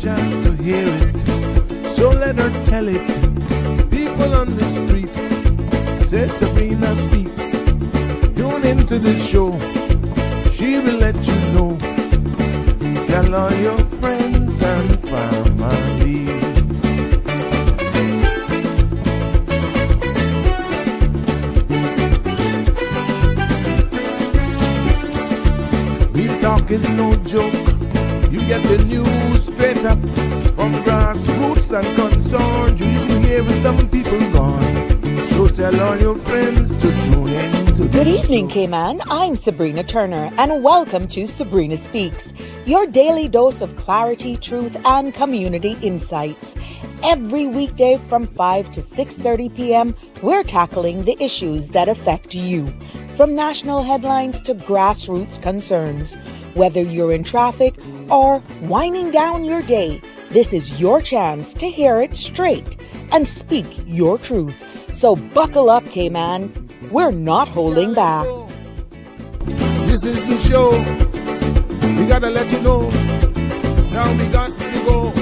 chance to hear it, so let her tell it. People on the streets say Sabrina speaks. Tune into the show, she will let you know. Tell all your friends and family. Real talk is no joke. You get the news straight up from grassroots and concerns. You hear some people gone, so tell all your friends to tune in to the Good evening, show. Cayman. I'm Sabrina Turner, and welcome to Sabrina Speaks, your daily dose of clarity, truth, and community insights. Every weekday from 5 to 6:30 p.m., we're tackling the issues that affect you, from national headlines to grassroots concerns. Whether you're in traffic or winding down your day, this is your chance to hear it straight and speak your truth. So buckle up, Cayman. We're not holding back. This is the show. We gotta let you know. Now we got to go.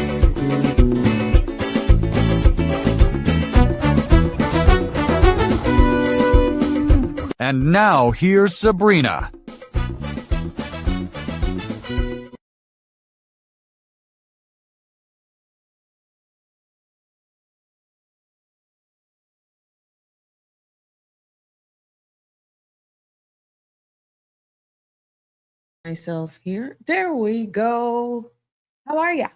And now here's Sabrina. Myself here. There we go. How are ya?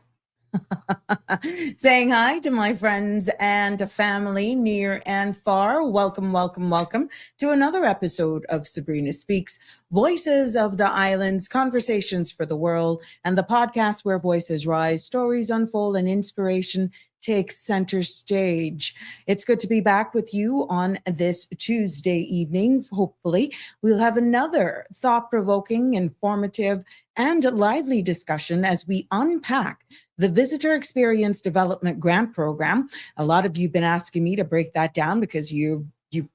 Saying hi to my friends and family near and far. Welcome, welcome, welcome to another episode of Sabrina Speaks, Voices of the Islands, Conversations for the World, and the podcast where voices rise, stories unfold, and inspiration takes center stage. It's good to be back with you on this Tuesday evening. Hopefully, we'll have another thought-provoking, informative, and lively discussion as we unpack the Visitor Experience Development Grant Program. A lot of you have been asking me to break that down because you've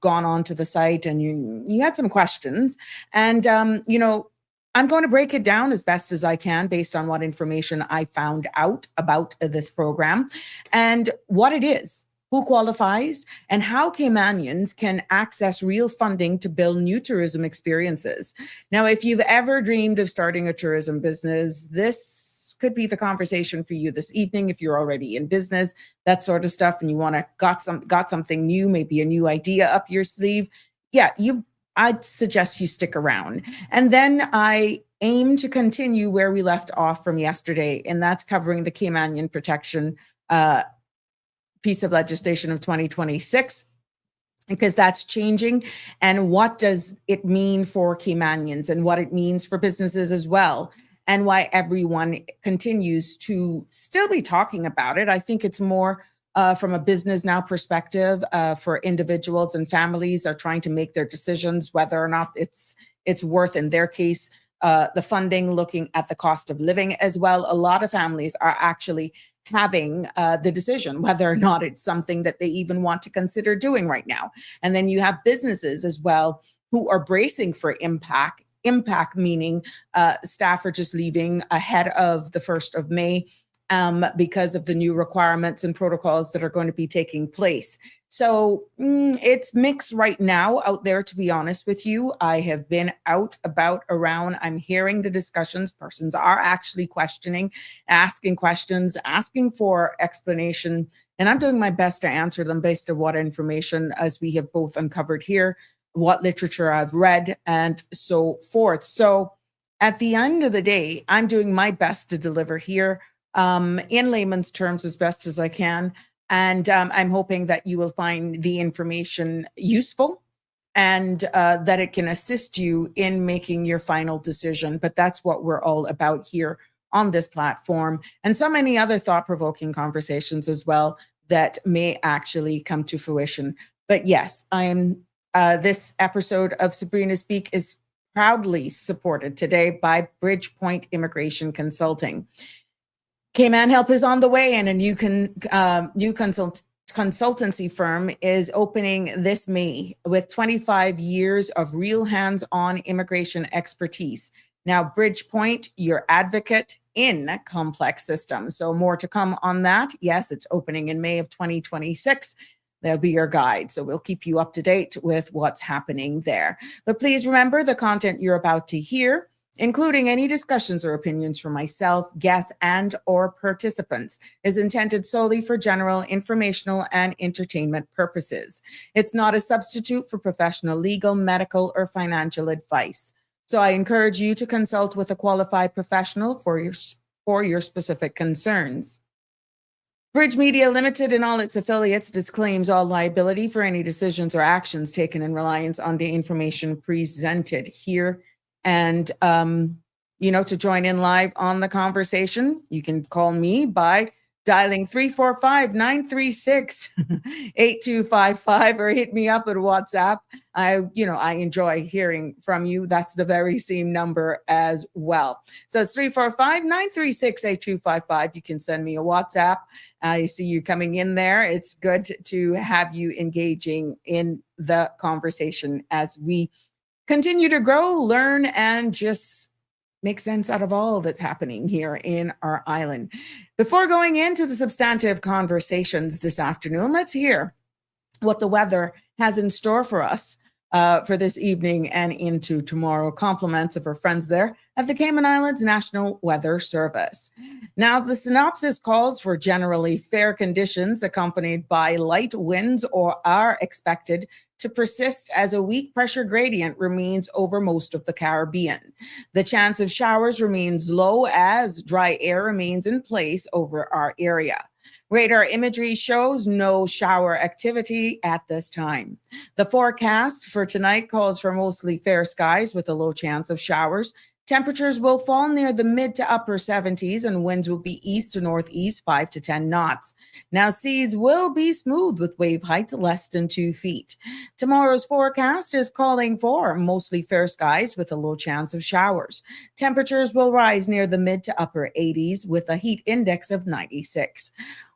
gone onto the site and you had some questions. And, I'm going to break it down as best as I can based on what information I found out about this program and what it is, who qualifies, and how Caymanians can access real funding to build new tourism experiences. Now, if you've ever dreamed of starting a tourism business, this could be the conversation for you this evening. If you're already in business, that sort of stuff, and you want to got something new, maybe a new idea up your sleeve, I'd suggest you stick around. And then I aim to continue where we left off from yesterday, and that's covering the Caymanian Protection piece of legislation of 2026, because that's changing. And what does it mean for Caymanians and what it means for businesses as well, and why everyone continues to still be talking about it. I think it's more from a business now perspective for individuals and families are trying to make their decisions whether or not it's worth, in their case, the funding, looking at the cost of living as well. A lot of families are actually having the decision whether or not it's something that they even want to consider doing right now. And then you have businesses as well who are bracing for impact meaning staff are just leaving ahead of the 1st of May. Because of the new requirements and protocols that are going to be taking place. So it's mixed right now out there, to be honest with you. I have been out, about, around. I'm hearing the discussions. Persons are actually questioning, asking questions, asking for explanation. And I'm doing my best to answer them based on what information, as we have both uncovered here, what literature I've read, and so forth. So at the end of the day, I'm doing my best to deliver here in layman's terms as best as I can. And I'm hoping that you will find the information useful and that it can assist you in making your final decision. But that's what we're all about here on this platform, and so many other thought-provoking conversations as well that may actually come to fruition. But yes, I am. This episode of Sabrina Speak is proudly supported today by Bridgepoint Immigration Consulting. Cayman Help is on the way, and a new consultancy firm is opening this May with 25 years of real hands-on immigration expertise. Now, Bridgepoint, your advocate in complex systems. So more to come on that. Yes, it's opening in May of 2026. They'll be your guide. So we'll keep you up to date with what's happening there. But please remember the content you're about to hear, including any discussions or opinions from myself, guests, and or participants, is intended solely for general informational and entertainment purposes. It's not a substitute for professional legal, medical, or financial advice. So I encourage you to consult with a qualified professional for your specific concerns. Bridge Media Limited and all its affiliates disclaims all liability for any decisions or actions taken in reliance on the information presented here. And, to join in live on the conversation, you can call me by dialing 345-936-8255 or hit me up at WhatsApp. I enjoy hearing from you. That's the very same number as well. So it's 345-936-8255. You can send me a WhatsApp. I see you coming in there. It's good to have you engaging in the conversation as we continue to grow, learn, and just make sense out of all that's happening here in our island. Before going into the substantive conversations this afternoon, let's hear what the weather has in store for us for this evening and into tomorrow. Compliments of our friends there at the Cayman Islands National Weather Service. Now, the synopsis calls for generally fair conditions accompanied by light winds are expected to persist as a weak pressure gradient remains over most of the Caribbean. The chance of showers remains low as dry air remains in place over our area. Radar imagery shows no shower activity at this time. The forecast for tonight calls for mostly fair skies with a low chance of showers. Temperatures will fall near the mid to upper 70s and winds will be east to northeast 5 to 10 knots. Now, seas will be smooth with wave height less than 2 feet. Tomorrow's forecast is calling for mostly fair skies with a low chance of showers. Temperatures will rise near the mid to upper 80s with a heat index of 96.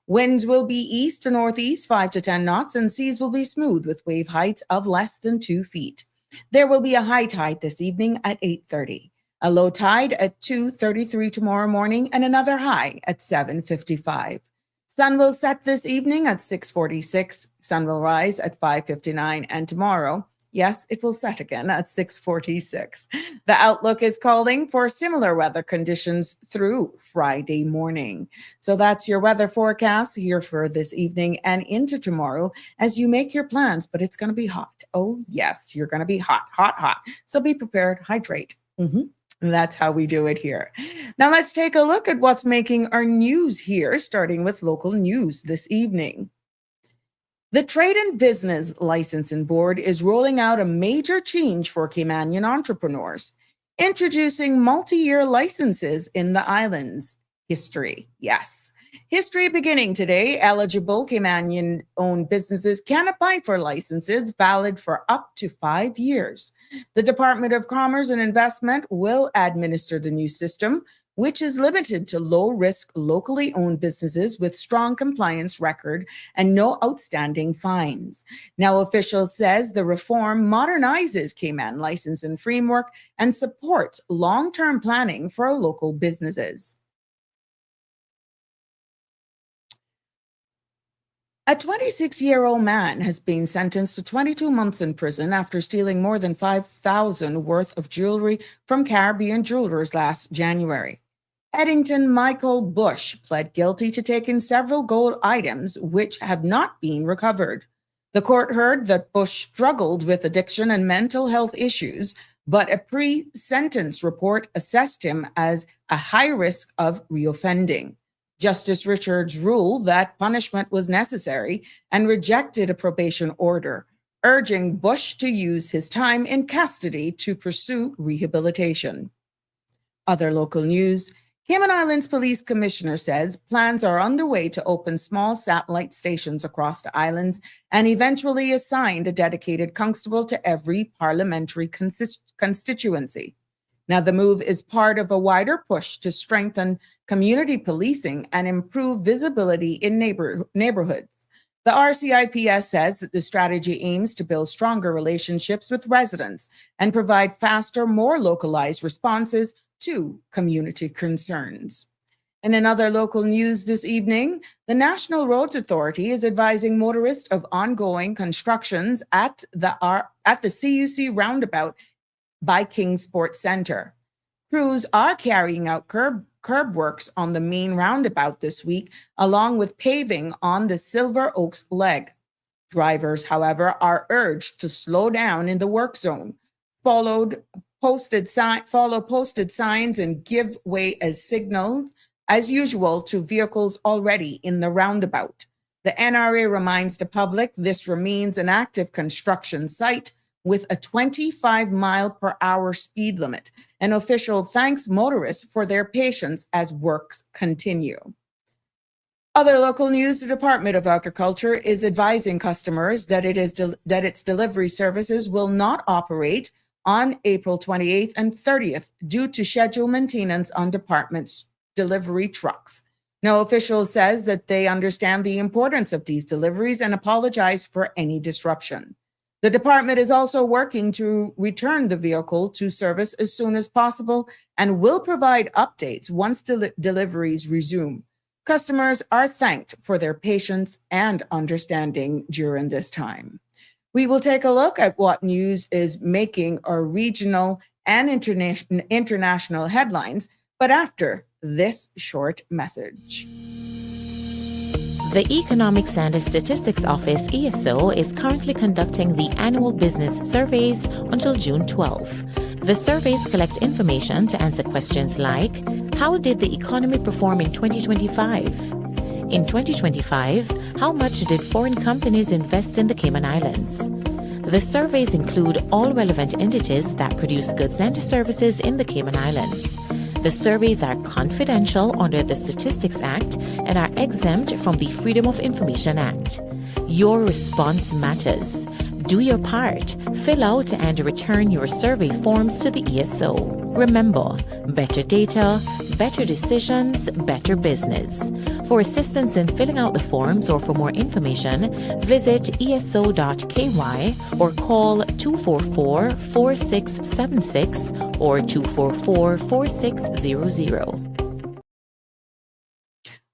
Winds will be east to northeast 5 to 10 knots and seas will be smooth with wave heights of less than 2 feet. There will be a high tide this evening at 8:30. A low tide at 2:33 tomorrow morning and another high at 7:55. Sun will set this evening at 6:46. Sun will rise at 5:59 and tomorrow, yes, it will set again at 6:46. The outlook is calling for similar weather conditions through Friday morning. So that's your weather forecast here for this evening and into tomorrow as you make your plans, but it's going to be hot. Oh, yes, you're going to be hot, hot, hot. So be prepared, hydrate. And that's how we do it here. Now let's take a look at what's making our news here, starting with local news this evening. The Trade and Business Licensing Board is rolling out a major change for Caymanian entrepreneurs, introducing multi-year licenses in the islands. History, yes. History beginning today, eligible Caymanian-owned businesses can apply for licenses valid for up to 5 years. The Department of Commerce and Investment will administer the new system, which is limited to low-risk, locally owned businesses with strong compliance record and no outstanding fines. Now, officials says the reform modernizes Cayman licensing framework and supports long-term planning for local businesses. A 26-year-old man has been sentenced to 22 months in prison after stealing more than $5,000 worth of jewelry from Caribbean jewelers last January. Eddington Michael Bush pled guilty to taking several gold items which have not been recovered. The court heard that Bush struggled with addiction and mental health issues, but a pre-sentence report assessed him as a high risk of reoffending. Justice Richards ruled that punishment was necessary and rejected a probation order, urging Bush to use his time in custody to pursue rehabilitation. Other local news. Cayman Islands Police Commissioner says plans are underway to open small satellite stations across the islands and eventually assigned a dedicated constable to every parliamentary constituency. Now, the move is part of a wider push to strengthen community policing and improve visibility in neighborhoods. The RCIPS says that the strategy aims to build stronger relationships with residents and provide faster, more localized responses to community concerns. And in other local news this evening, the National Roads Authority is advising motorists of ongoing constructions at the CUC roundabout by Kingsport Center. Crews are carrying out curb works on the main roundabout this week, along with paving on the Silver Oaks leg. Drivers, however, are urged to slow down in the work zone, follow posted signs, and give way as signaled as usual to vehicles already in the roundabout. The NRA reminds the public this remains an active construction site with a 25-mile-per-hour speed limit. An official thanks motorists for their patience as works continue. Other local news: the Department of Agriculture is advising customers that its delivery services will not operate on April 28th and 30th due to scheduled maintenance on department's delivery trucks. Now, officials says that they understand the importance of these deliveries and apologize for any disruption. The department is also working to return the vehicle to service as soon as possible and will provide updates once deliveries resume. Customers are thanked for their patience and understanding during this time. We will take a look at what news is making our regional and international headlines, but after this short message. The Economics and Statistics Office, ESO, is currently conducting the annual business surveys until June 12. The surveys collect information to answer questions like, how did the economy perform in 2025? In 2025, how much did foreign companies invest in the Cayman Islands? The surveys include all relevant entities that produce goods and services in the Cayman Islands. The surveys are confidential under the Statistics Act and are exempt from the Freedom of Information Act. Your response matters. Do your part. Fill out and return your survey forms to the ESO. Remember, better data, better decisions, better business. For assistance in filling out the forms or for more information, visit eso.ky or call 244-4676 or 244-4600.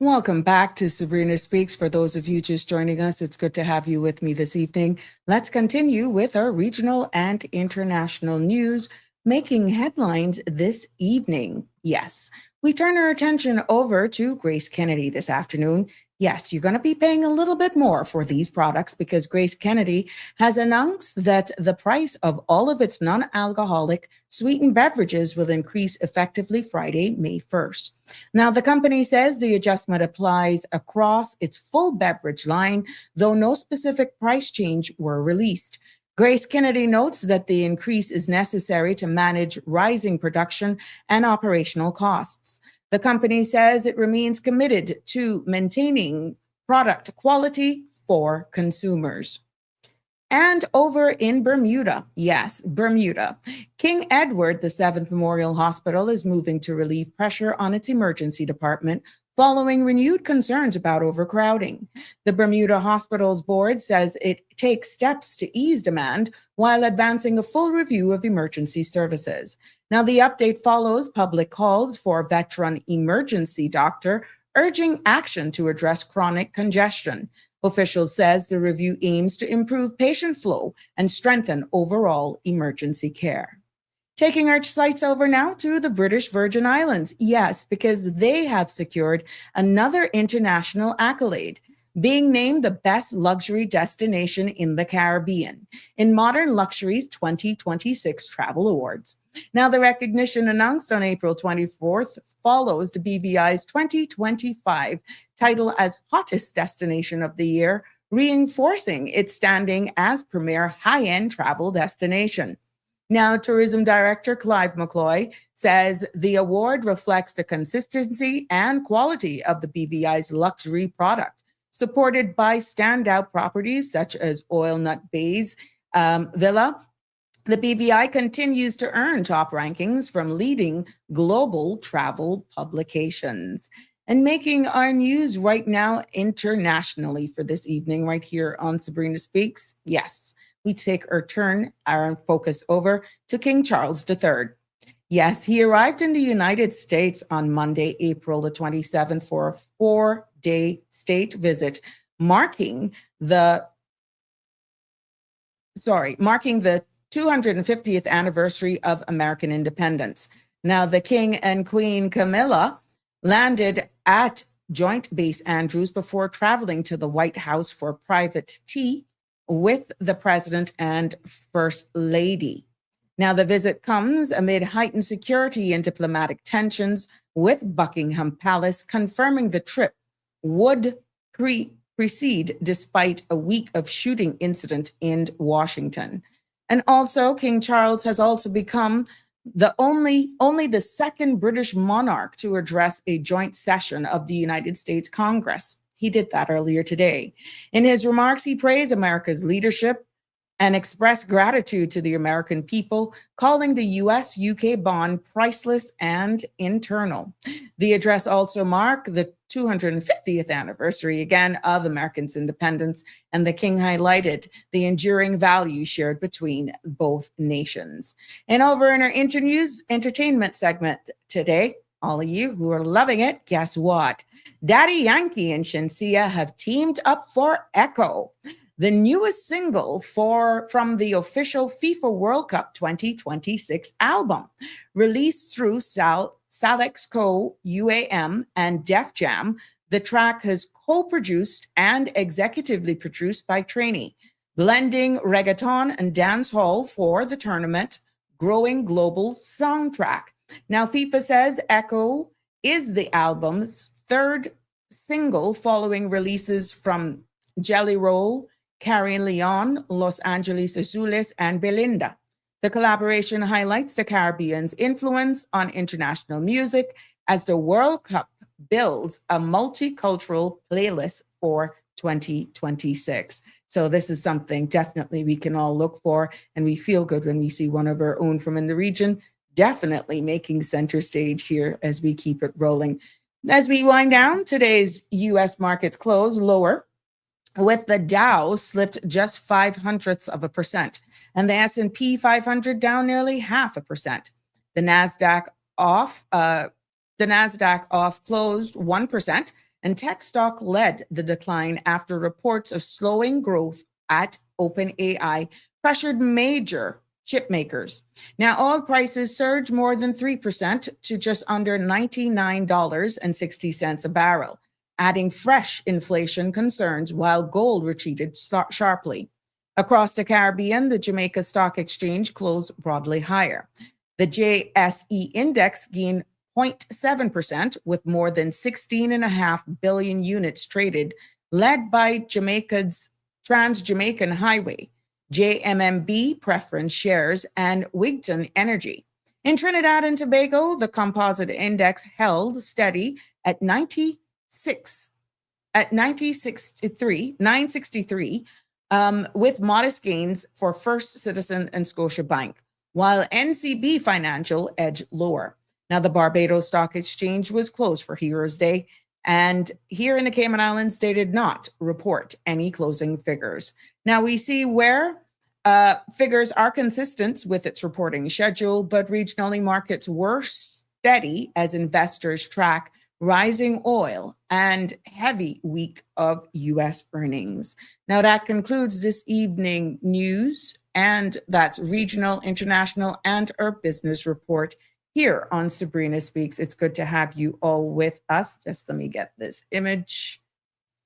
Welcome back to Sabrina Speaks. For those of you just joining us, it's good to have you with me this evening. Let's continue with our regional and international news making headlines this evening. Yes, we turn our attention over to Grace Kennedy this afternoon. Yes, you're going to be paying a little bit more for these products because Grace Kennedy has announced that the price of all of its non-alcoholic sweetened beverages will increase effectively Friday, May 1st. Now, the company says the adjustment applies across its full beverage line, though no specific price change were released. Grace Kennedy notes that the increase is necessary to manage rising production and operational costs. The company says it remains committed to maintaining product quality for consumers. And over in Bermuda, yes, Bermuda, King Edward VII Memorial Hospital is moving to relieve pressure on its emergency department following renewed concerns about overcrowding. The Bermuda Hospital's board says it takes steps to ease demand while advancing a full review of emergency services. Now, the update follows public calls for a veteran emergency doctor urging action to address chronic congestion. Officials says the review aims to improve patient flow and strengthen overall emergency care. Taking our sights over now to the British Virgin Islands. Yes, because they have secured another international accolade, being named the best luxury destination in the Caribbean in Modern Luxury's 2026 Travel Awards. Now, the recognition announced on April 24th follows the BVI's 2025 title as Hottest Destination of the Year, reinforcing its standing as premier high-end travel destination. Now, Tourism Director Clive McCloy says the award reflects the consistency and quality of the BVI's luxury product, supported by standout properties such as Oil Nut Bay's Villa. The BVI continues to earn top rankings from leading global travel publications. And making our news right now internationally for this evening, right here on Sabrina Speaks. Yes, we take our focus over to King Charles III. Yes, he arrived in the United States on Monday, April the 27th, for a 4-day state visit, marking the 250th anniversary of American independence. Now, the King and Queen Camilla landed at Joint Base Andrews before traveling to the White House for private tea with the President and First Lady. Now, the visit comes amid heightened security and diplomatic tensions, with Buckingham Palace confirming the trip would proceed despite a week of shooting incident in Washington. And also, King Charles has also become only the second British monarch to address a joint session of the United States Congress. He did that earlier today. In his remarks, he praised America's leadership and expressed gratitude to the American people, calling the US-UK bond priceless and internal. The address also marked the 250th anniversary again of Americans' independence, and the King highlighted the enduring values shared between both nations. And over in our internews entertainment segment today, all of you who are loving it, guess what? Daddy Yankee and Shenseea have teamed up for Echo, the newest single from the official FIFA World Cup 2026 album. Released through Salex Co, UAM, and Def Jam, the track has co-produced and executively produced by Trainee, blending reggaeton and dancehall for the tournament growing global soundtrack. Now, FIFA says Echo is the album's third single following releases from Jelly Roll, Carrie Leon, Los Angeles Azules, and Belinda. The collaboration highlights the Caribbean's influence on international music as the World Cup builds a multicultural playlist for 2026. So this is something definitely we can all look for, and we feel good when we see one of our own from in the region definitely making center stage here as we keep it rolling. As we wind down, today's U.S. markets close lower, with the Dow slipped just 0.05%, and the S&P 500 down nearly 0.5%. The Nasdaq off closed 1%, and tech stock led the decline after reports of slowing growth at OpenAI pressured major chip makers. Now, oil prices surged more than 3% to just under $99.60 a barrel, adding fresh inflation concerns, while gold retreated sharply. Across the Caribbean, the Jamaica Stock Exchange closed broadly higher. The JSE index gained 0.7%, with more than 16.5 billion units traded, led by Jamaica's Trans-Jamaican Highway, JMMB preference shares, and Wigton Energy. In Trinidad and Tobago, the composite index held steady at 963, with modest gains for First Citizen and Scotiabank, while NCB Financial edged lower. Now, the Barbados Stock Exchange was closed for Heroes Day, and here in the Cayman Islands, they did not report any closing figures. Now, we see where figures are consistent with its reporting schedule, but regionally markets were steady as investors track rising oil and heavy week of U.S. earnings. Now, that concludes this evening news, and that's regional, international, and our business report here on Sabrina Speaks. It's good to have you all with us. Just let me get this image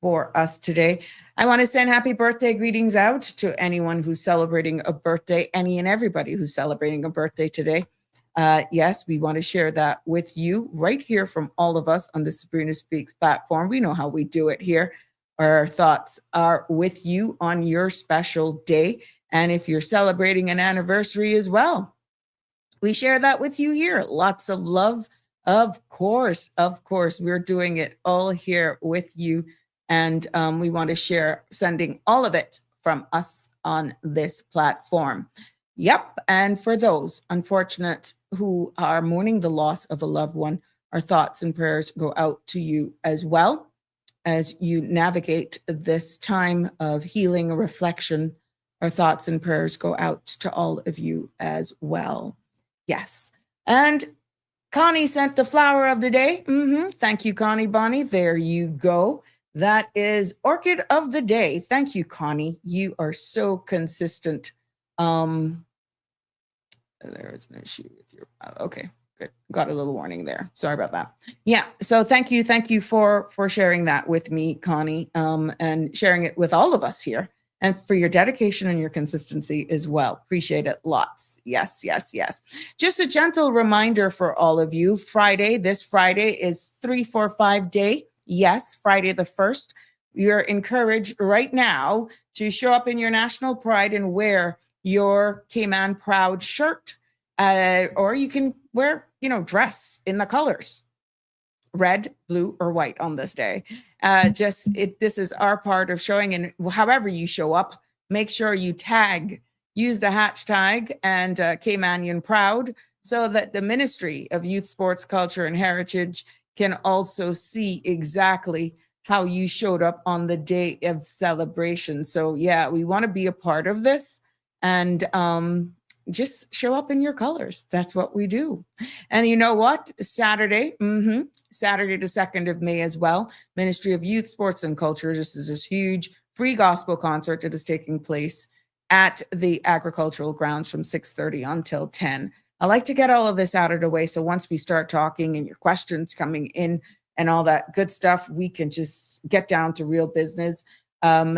for us today. I want to send happy birthday greetings out to anyone who's celebrating a birthday, any and everybody who's celebrating a birthday today. Yes, we want to share that with you right here from all of us on the Sabrina Speaks platform. We know how we do it here. Our thoughts are with you on your special day. And if you're celebrating an anniversary as well, we share that with you here. Lots of love. Of course, we're doing it all here with you. And we want to share, sending all of it from us on this platform. Yep. And for those unfortunate who are mourning the loss of a loved one, our thoughts and prayers go out to you as well as you navigate this time of healing and reflection. Our thoughts and prayers go out to all of you as well. Yes. And Connie sent the flower of the day. Thank you, Connie Bonnie. There you go. That is Orchid of the Day. Thank you, Connie. You are so consistent. There is an issue with your, okay, good. Got a little warning there. Sorry about that. Yeah, so thank you for sharing that with me, Connie, and sharing it with all of us here, and for your dedication and your consistency as well. Appreciate it lots. Yes. Just a gentle reminder for all of you, this Friday is 345 day. Yes, Friday the 1st. You're encouraged right now to show up in your national pride and wear your Cayman Proud shirt, or you can wear, dress in the colors, red, blue, or white on this day. This is our part of showing, and however you show up, make sure you use the hashtag and Caymanian Proud, so that the Ministry of Youth, Sports, Culture, and Heritage can also see exactly how you showed up on the day of celebration. So yeah, we want to be a part of this, and just show up in your colors. That's what we do. And you know what? Saturday the 2nd of May as well, Ministry of Youth, Sports, and Culture. This is this huge free gospel concert that is taking place at the agricultural grounds from 6:30 until 10. I like to get all of this out of the way, so once we start talking and your questions coming in and all that good stuff, we can just get down to real business.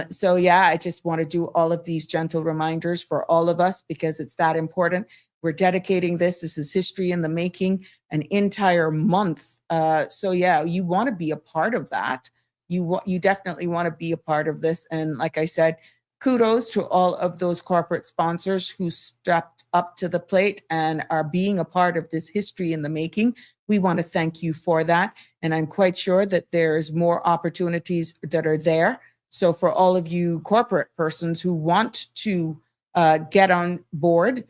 So yeah, I just want to do all of these gentle reminders for all of us, because it's that important. We're dedicating this. This is history in the making, an entire month. So yeah, you want to be a part of that. You definitely want to be a part of this. And like I said, kudos to all of those corporate sponsors who stepped up to the plate and are being a part of this history in the making. We want to thank you for that. And I'm quite sure that there's more opportunities that are there. So for all of you corporate persons who want to get on board,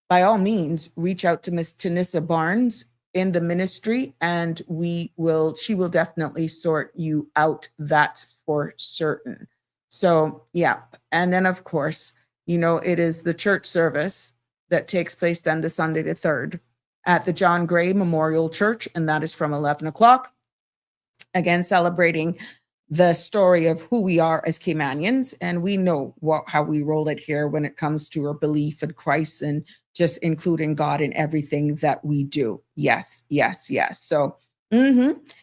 by all means, reach out to Miss Tanissa Barnes in the ministry, and she will definitely sort you out. That's for certain. So yeah. And then of course, it is the church service that takes place then the Sunday the 3rd at the John Gray Memorial Church. And that is from 11 o'clock. Again, celebrating the story of who we are as Caymanians. And we know how we roll it here when it comes to our belief in Christ and just including God in everything that we do. Yes. So,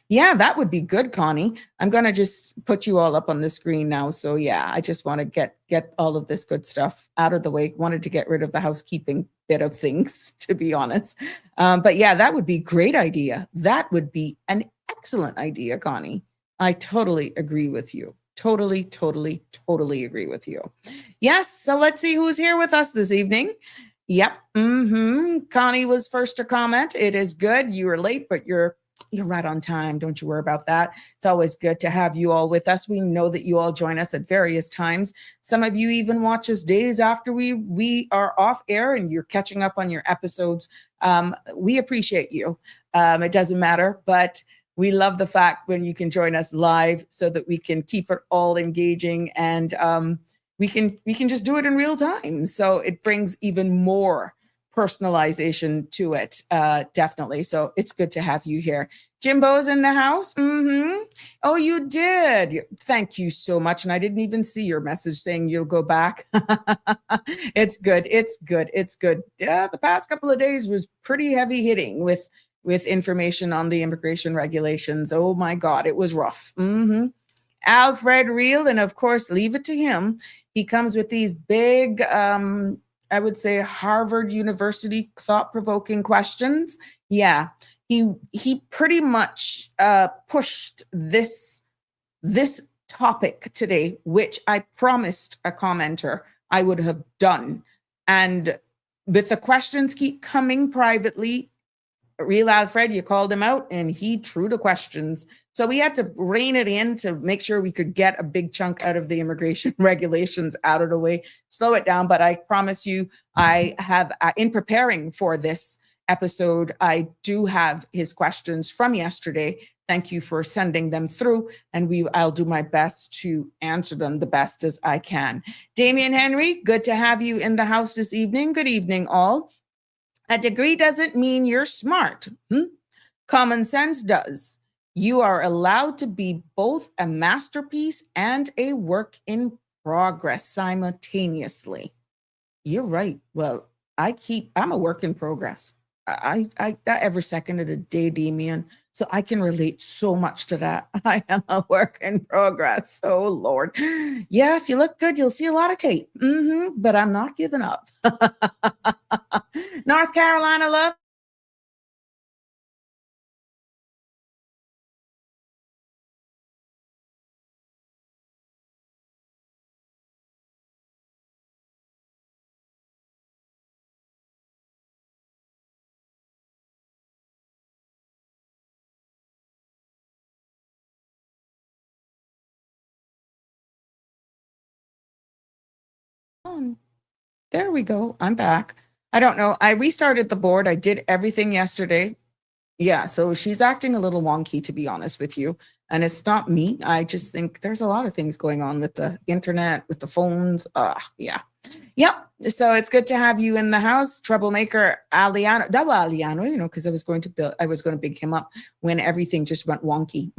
yeah, that would be good, Connie. I'm going to just put you all up on the screen now. So yeah, I just want to get all of this good stuff out of the way. Wanted to get rid of the housekeeping bit of things, to be honest. But yeah, that would be a great idea. That would be an excellent idea, Connie. I totally agree with you. Totally agree with you. Yes. So let's see who's here with us this evening. Yep. Connie was first to comment. It is good. You were late, but you're right on time. Don't you worry about that. It's always good to have you all with us. We know that you all join us at various times. Some of you even watch us days after we are off air and you're catching up on your episodes. We appreciate you. It doesn't matter, but we love the fact when you can join us live so that we can keep it all engaging, and we can just do it in real time. So it brings even more personalization to it, definitely. So it's good to have you here. Jimbo's in the house. Oh, you did. Thank you so much. And I didn't even see your message saying you'll go back. It's good. Yeah, the past couple of days was pretty heavy hitting with information on the immigration regulations. Oh my God, it was rough. Alfred Reel, and of course, leave it to him. He comes with these big, I would say, Harvard University thought-provoking questions. Yeah, he pretty much pushed this topic today, which I promised a commenter I would have done. And with the questions keep coming privately, Real Alfred, you called him out and he threw the questions. So we had to rein it in to make sure we could get a big chunk out of the immigration regulations out of the way, slow it down. But I promise you, I have, in preparing for this episode. I do have his questions from yesterday. Thank you for sending them through, and I'll do my best to answer them the best as I can. Damian Henry, good to have you in the house this evening. Good evening, all. A degree doesn't mean you're smart. Common sense does. You are allowed to be both a masterpiece and a work in progress simultaneously. You're right. Well, I'm a work in progress. I that every second of the day, Damien. So I can relate so much to that. I am a work in progress. Oh Lord. Yeah, if you look good, you'll see a lot of tape. But I'm not giving up. North Carolina love. There we go. I'm back. I don't know. I restarted the board. I did everything yesterday. Yeah, so she's acting a little wonky, to be honest with you. And it's not me. I just think there's a lot of things going on with the internet, with the phones. Yeah. Yep. So it's good to have you in the house, troublemaker Aliano. Double Aliano, because I was going to big him up when everything just went wonky.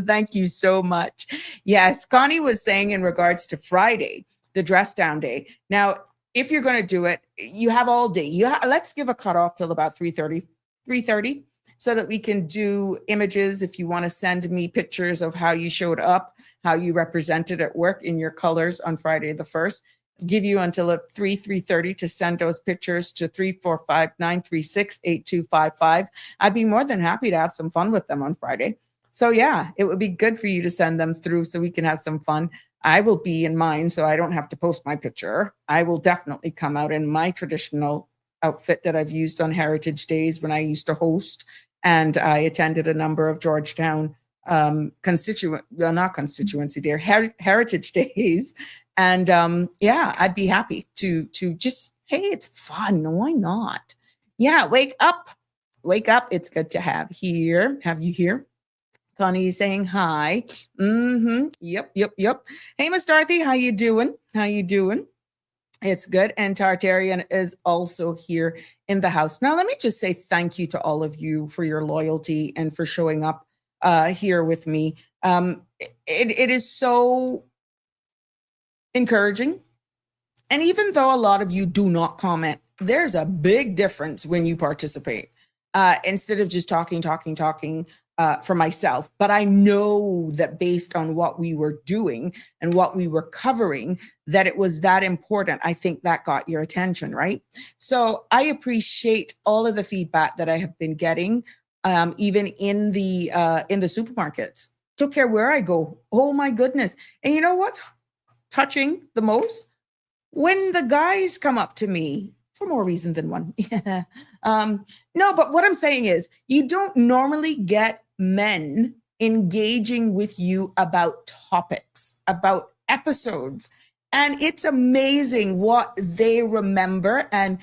Thank you so much. Yes, Connie was saying in regards to Friday, the dress down day. Now, if you're going to do it, you have all day. Let's give a cutoff till about 3:30, so that we can do images. If you want to send me pictures of how you showed up, how you represented at work in your colors on Friday the 1st, give you until 3:30 to send those pictures to 345-936-8255. I'd be more than happy to have some fun with them on Friday. So yeah, it would be good for you to send them through so we can have some fun. I will be in mine, so I don't have to post my picture. I will definitely come out in my traditional outfit that I've used on Heritage Days when I used to host, and I attended a number of Georgetown Heritage Days. And yeah, I'd be happy to just, hey, it's fun. Why not? Yeah, wake up. It's good to have you here. Connie saying hi. Yep. Hey, Miss Dorothy, how you doing? It's good. And Tartarian is also here in the house. Now, let me just say thank you to all of you for your loyalty and for showing up here with me. It is so encouraging. And even though a lot of you do not comment, there's a big difference when you participate. Instead of just talking for myself. But I know that based on what we were doing and what we were covering, that it was that important. I think that got your attention, right? So I appreciate all of the feedback that I have been getting, even in the supermarkets. Don't care where I go. Oh my goodness. And you know what's touching the most? When the guys come up to me, for more reason than one. No, but what I'm saying is you don't normally get men engaging with you about topics, about episodes. And it's amazing what they remember and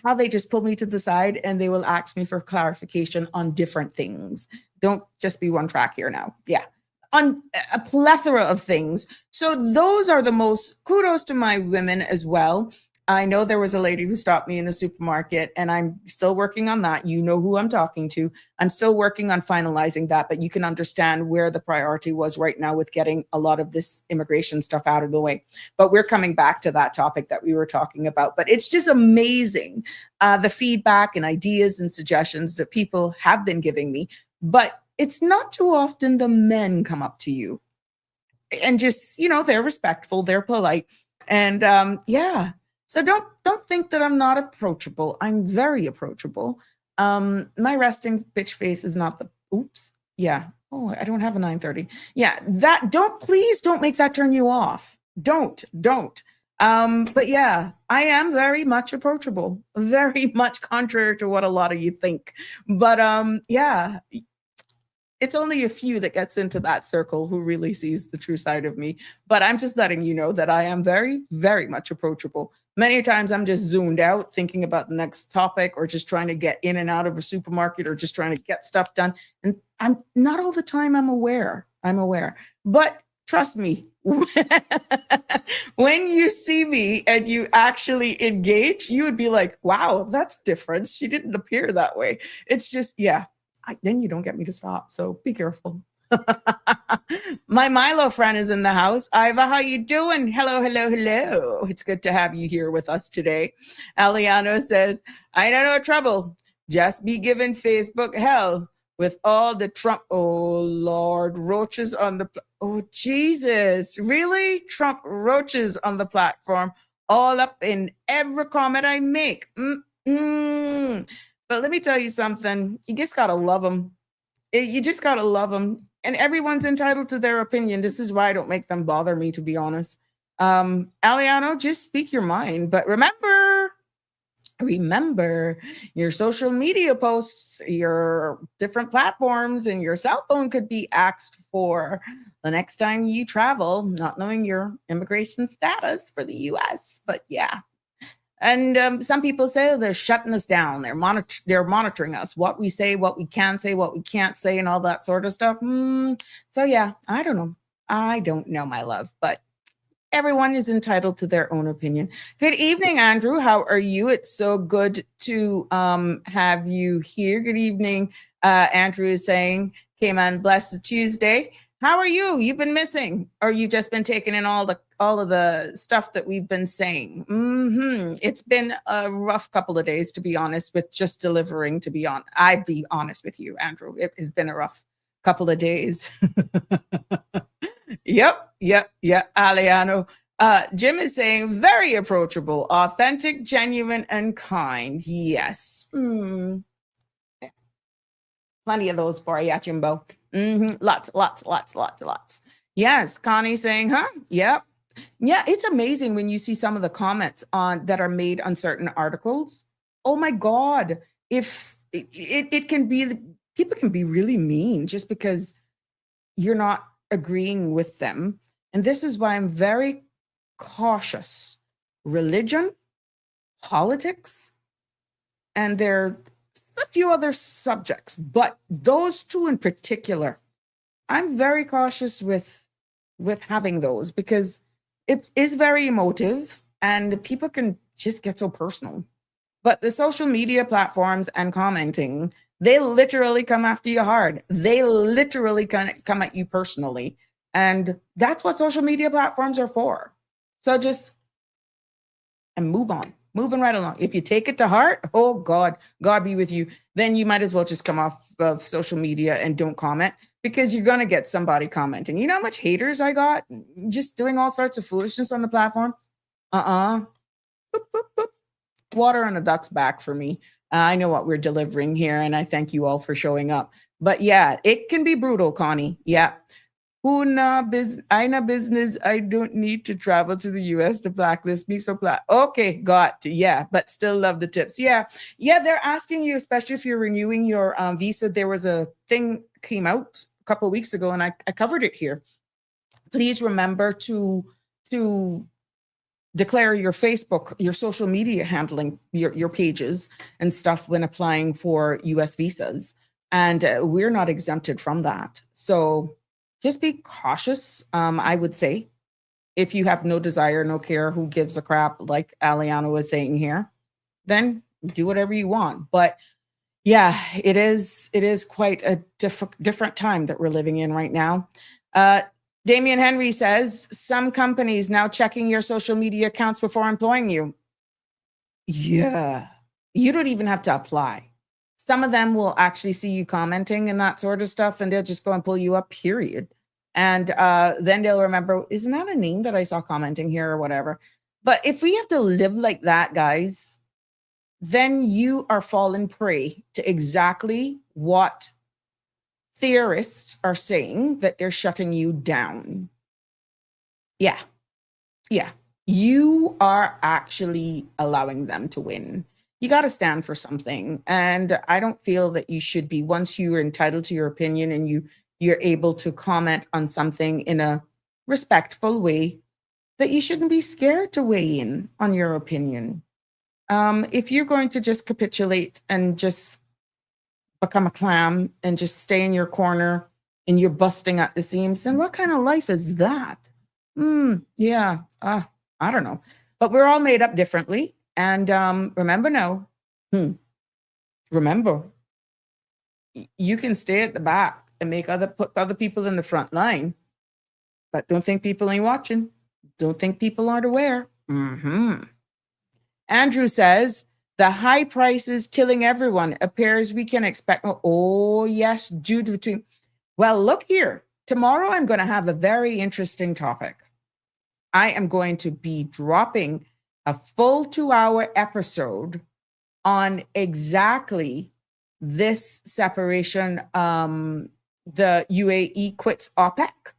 how they just pull me to the side and they will ask me for clarification on different things. Don't just be one track here now. Yeah. On a plethora of things. So those are the most kudos to my women as well. I know there was a lady who stopped me in a supermarket, and I'm still working on that. You know who I'm talking to. I'm still working on finalizing that, but you can understand where the priority was right now with getting a lot of this immigration stuff out of the way. But we're coming back to that topic that we were talking about. But it's just amazing, the feedback and ideas and suggestions that people have been giving me. But it's not too often the men come up to you and just, they're respectful, they're polite. And yeah. So don't think that I'm not approachable. I'm very approachable. My resting bitch face is not the oops. Yeah. Oh, I don't have a 9:30. Yeah. Please don't make that turn you off. Don't. But yeah, I am very much approachable, very much contrary to what a lot of you think. But yeah. It's only a few that gets into that circle who really sees the true side of me. But I'm just letting you know that I am very, very much approachable. Many times I'm just zoomed out thinking about the next topic or just trying to get in and out of a supermarket or just trying to get stuff done. And I'm not all the time I'm aware. But trust me, when you see me and you actually engage, you would be like, wow, that's different. She didn't appear that way. It's just, yeah, then you don't get me to stop. So be careful. My Milo friend is in the house. Iva, how you doing? Hello, hello, hello. It's good to have you here with us today. Aliano says, I don't know trouble. Just be giving Facebook hell with all the Trump. Oh, Lord, roaches on the. Oh, Jesus. Really? Trump roaches on the platform, all up in every comment I make. But let me tell you something. You just got to love them. You just got to love them. And everyone's entitled to their opinion. This is why I don't make them bother me, to be honest. Aliano, just speak your mind. But remember, your social media posts, your different platforms, and your cell phone could be asked for the next time you travel, not knowing your immigration status for the U.S. But yeah. And some people say they're shutting us down. They're monitoring us, what we say, what we can say, what we can't say, and all that sort of stuff. So yeah, I don't know. I don't know, my love, but everyone is entitled to their own opinion. Good evening, Andrew. How are you? It's so good to have you here. Good evening. Andrew is saying, Cayman, blessed Tuesday. How are you? You've been missing, or you've just been taking in all of the stuff that we've been saying. It's been a rough couple of days, to be honest, with just delivering. I'd be honest with you, Andrew. It has been a rough couple of days. Yep. Aliano. Jim is saying very approachable, authentic, genuine, and kind. Yes. Plenty of those for you, Jimbo. Lots. Yes, Connie saying, huh? Yep. Yeah, it's amazing when you see some of the comments that are made on certain articles. Oh my God. If it can be, people can be really mean just because you're not agreeing with them. And this is why I'm very cautious. Religion, politics, and there are a few other subjects, but those two in particular, I'm very cautious with having those because it is very emotive and people can just get so personal. But the social media platforms and commenting, they literally come after you hard. They literally come at you personally. And that's what social media platforms are for. So just move on, moving right along. If you take it to heart, oh God be with you. Then you might as well just come off of social media and don't comment because you're going to get somebody commenting. You know how much haters I got just doing all sorts of foolishness on the platform? Boop, boop, boop. Water on a duck's back for me. I know what we're delivering here, and I thank you all for showing up. But yeah, it can be brutal, Connie. Yeah. Una business. I don't need to travel to the US to blacklist me. So okay, got to. Yeah, but still love the tips. Yeah, they're asking you, especially if you're renewing your visa. There was a thing came out a couple of weeks ago, and I covered it here. Please remember to declare your Facebook, your social media handling, your pages and stuff when applying for US visas. And we're not exempted from that. So just be cautious, I would say. If you have no desire, no care, who gives a crap, like Aliano was saying here, then do whatever you want. But yeah, it is quite a different time that we're living in right now. Damian Henry says, some companies now checking your social media accounts before employing you. Yeah, you don't even have to apply. Some of them will actually see you commenting and that sort of stuff, and they'll just go and pull you up, period. And then they'll remember, isn't that a name that I saw commenting here or whatever? But if we have to live like that, guys, then you are falling prey to exactly what theorists are saying, that they're shutting you down. Yeah. You are actually allowing them to win. You got to stand for something. And I don't feel that you should be, once you're entitled to your opinion and you're able to comment on something in a respectful way, that you shouldn't be scared to weigh in on your opinion. If you're going to just capitulate and just become a clam and just stay in your corner and you're busting at the seams, then what kind of life is that? Yeah, I don't know. But we're all made up differently. And remember now, remember, you can stay at the back and put other people in the front line, but don't think people ain't watching. Don't think people aren't aware. Andrew says, the high prices killing everyone. Appears we can expect, oh yes, due to, well, look here. Tomorrow I'm going to have a very interesting topic. I am going to be dropping a full 2-hour episode on exactly this separation. The UAE quits OPEC.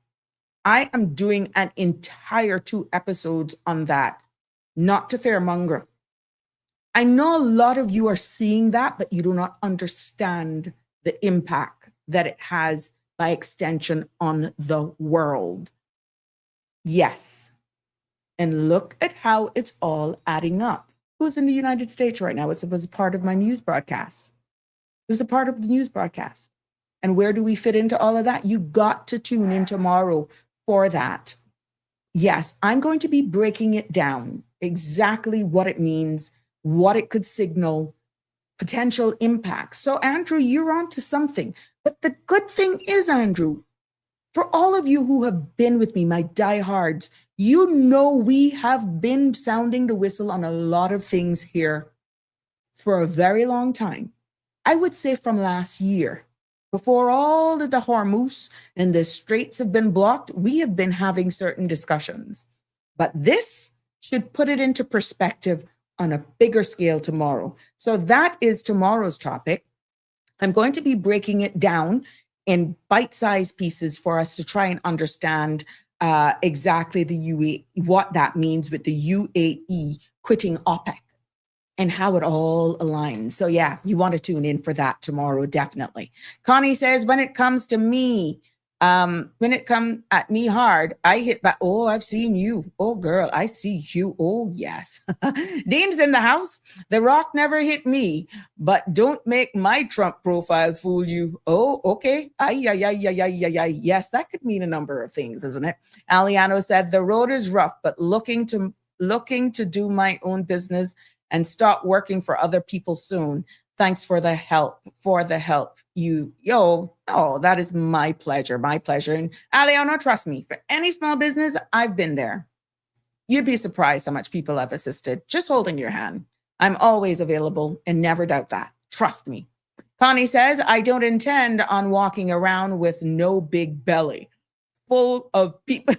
I am doing an entire 2 episodes on that, not to fearmonger. I know a lot of you are seeing that, but you do not understand the impact that it has by extension on the world. Yes. And look at how it's all adding up. Who's in the United States right now? It was a part of my news broadcast. It was a part of the news broadcast. And where do we fit into all of that? You got to tune in tomorrow for that. Yes, I'm going to be breaking it down, exactly what it means, what it could signal, potential impact. So, Andrew, you're on to something. But the good thing is, Andrew, for all of you who have been with me, my diehards, you know we have been sounding the whistle on a lot of things here for a very long time. I would say from last year. Before all of the Hormuz and the straits have been blocked, we have been having certain discussions. But this should put it into perspective on a bigger scale tomorrow. So that is tomorrow's topic. I'm going to be breaking it down in bite-sized pieces for us to try and understand exactly the UAE, what that means with the UAE quitting OPEC and how it all aligns. So yeah, you want to tune in for that tomorrow, definitely. Connie says, when it comes to me, when it comes at me hard, I hit back. Oh, I've seen you. Oh, girl, I see you. Oh, yes. Dean's in the house. The rock never hit me, but don't make my Trump profile fool you. Oh, okay. Ay. Yes, that could mean a number of things, isn't it? Aliano said, the road is rough, but looking to do my own business and stop working for other people soon. Thanks for the help, that is my pleasure. And Aliana, trust me, for any small business, I've been there. You'd be surprised how much people I've assisted, just holding your hand. I'm always available and never doubt that. Trust me. Connie says, I don't intend on walking around with no big belly, full of people.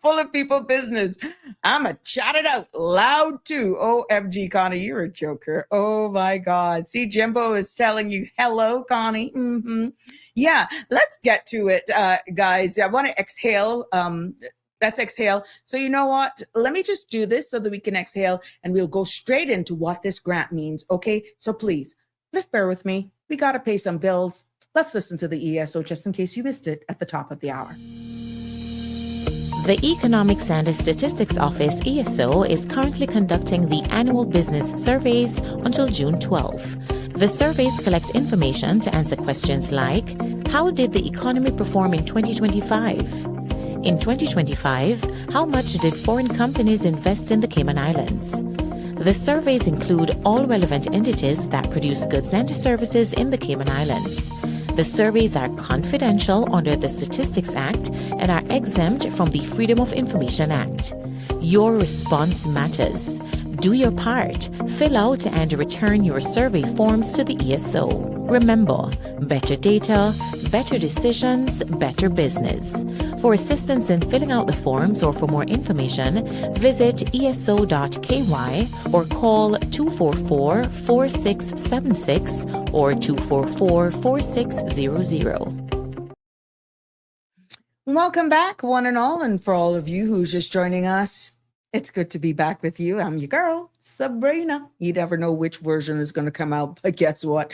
Full of people business. I'm a chat it out loud too. OMG, Connie, you're a joker. Oh my God. See, Jimbo is telling you, hello, Connie. Yeah, let's get to it, guys. I want to exhale. Let's exhale. So you know what? Let me just do this so that we can exhale and we'll go straight into what this grant means. Okay, so please, let's bear with me. We got to pay some bills. Let's listen to the ESO just in case you missed it at the top of the hour. The Economics and Statistics Office, ESO, is currently conducting the annual business surveys until June 12. The surveys collect information to answer questions like, how did the economy perform in 2025? In 2025, how much did foreign companies invest in the Cayman Islands? The surveys include all relevant entities that produce goods and services in the Cayman Islands. The surveys are confidential under the Statistics Act and are exempt from the Freedom of Information Act. Your response matters. Do your part. Fill out and return your survey forms to the ESO. Remember, better data, better decisions, better business. For assistance in filling out the forms or for more information, visit eso.ky or call 244-4676 or 244-4600. Welcome back, one and all, and for all of you who's just joining us, it's good to be back with you. I'm your girl, Sabrina. You never know which version is going to come out, but guess what?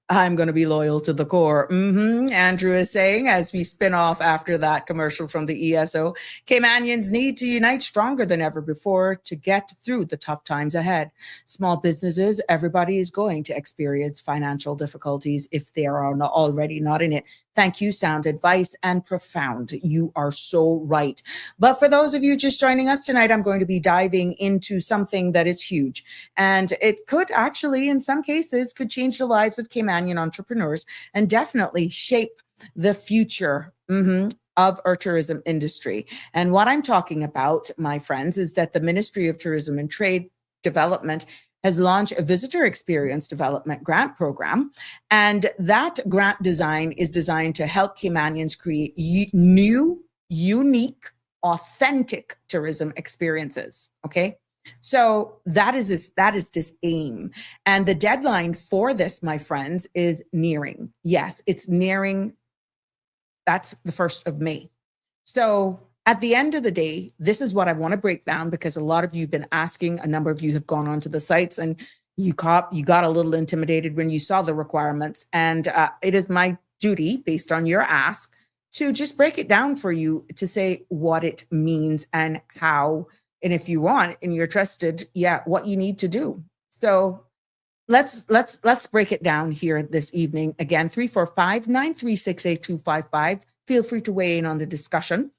I'm going to be loyal to the core. Andrew is saying as we spin off after that commercial from the ESO, Caymanians need to unite stronger than ever before to get through the tough times ahead. Small businesses, everybody is going to experience financial difficulties if they are already not in it. Thank you. Sound advice and profound. You are so right. But for those of you just joining us tonight, I'm going to be diving into something that is huge. And it could actually, in some cases, could change the lives of Caymanian entrepreneurs and definitely shape the future of our tourism industry. And what I'm talking about, my friends, is that the Ministry of Tourism and Trade Development has launched a visitor experience development grant program. And that grant design is designed to help Caymanians create new, unique, authentic tourism experiences. Okay. So that is this aim. And the deadline for this, my friends, is nearing. Yes, it's nearing. That's the 1st of May. So at the end of the day, this is what I want to break down, because a lot of you have been asking, a number of you have gone onto the sites and you got a little intimidated when you saw the requirements. And it is my duty, based on your ask, to just break it down for you to say what it means and how, and if you want and you're trusted, what you need to do. So let's break it down here this evening. Again, 345-936-8255. Feel free to weigh in on the discussion,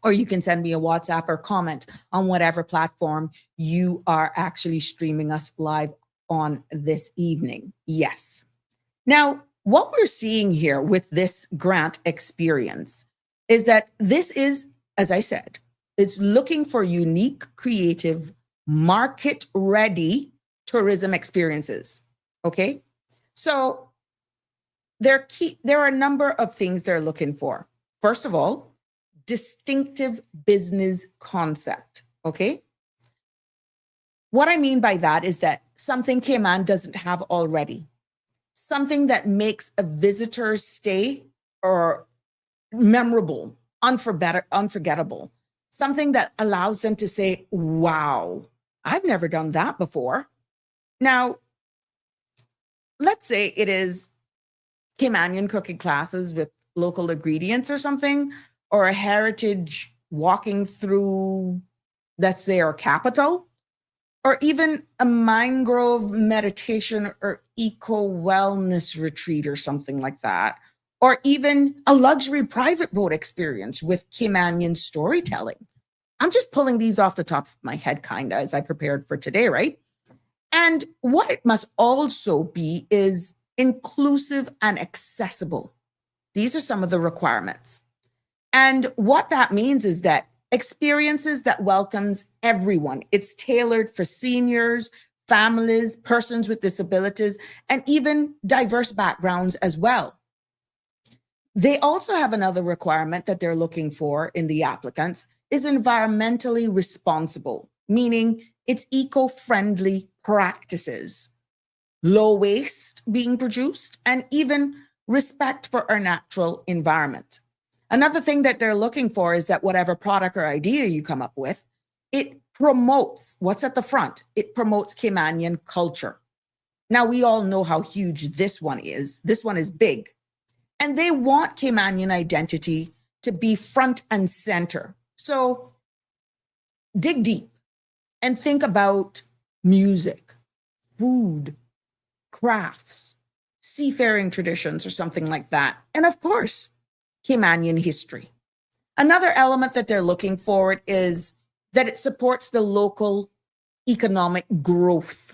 or you can send me a WhatsApp or comment on whatever platform you are actually streaming us live on this evening. Yes. Now, what we're seeing here with this grant experience is that this is, as I said, it's looking for unique, creative, market-ready tourism experiences. Okay? So there are a number of things they're looking for. First of all, distinctive business concept. Okay. What I mean by that is that something Cayman doesn't have already, something that makes a visitor's stay or memorable, unforgettable, something that allows them to say, wow, I've never done that before. Now, let's say it is Caymanian cooking classes with local ingredients or something, or a heritage walking through, let's say, our capital, or even a mangrove meditation or eco-wellness retreat or something like that, or even a luxury private boat experience with Caymanian storytelling. I'm just pulling these off the top of my head, kind of, as I prepared for today, right? And what it must also be is inclusive and accessible. These are some of the requirements. And what that means is that experiences that welcomes everyone. It's tailored for seniors, families, persons with disabilities, and even diverse backgrounds as well. They also have another requirement that they're looking for in the applicants is environmentally responsible, meaning it's eco-friendly practices, low waste being produced, and even respect for our natural environment. Another thing that they're looking for is that whatever product or idea you come up with, it promotes what's at the front. It promotes Caymanian culture. Now, we all know how huge this one is. This one is big. And they want Caymanian identity to be front and center. So dig deep and think about music, food, crafts, seafaring traditions, or something like that. And of course, Caymanian history. Another element that they're looking for is that it supports the local economic growth,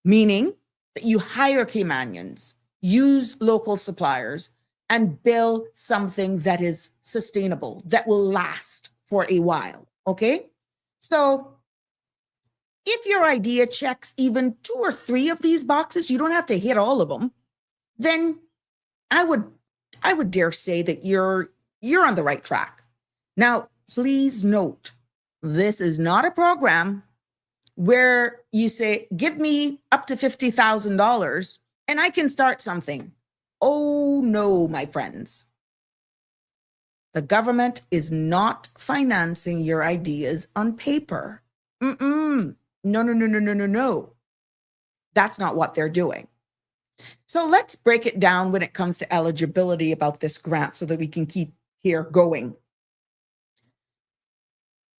meaning that you hire Caymanians, use local suppliers, and build something that is sustainable, that will last for a while, okay? So if your idea checks even 2 or 3 of these boxes, you don't have to hit all of them, then I would dare say that you're on the right track. Now, please note, this is not a program where you say, give me up to $50,000 and I can start something. Oh no, my friends. The government is not financing your ideas on paper. No. That's not what they're doing. So let's break it down when it comes to eligibility about this grant so that we can keep here going.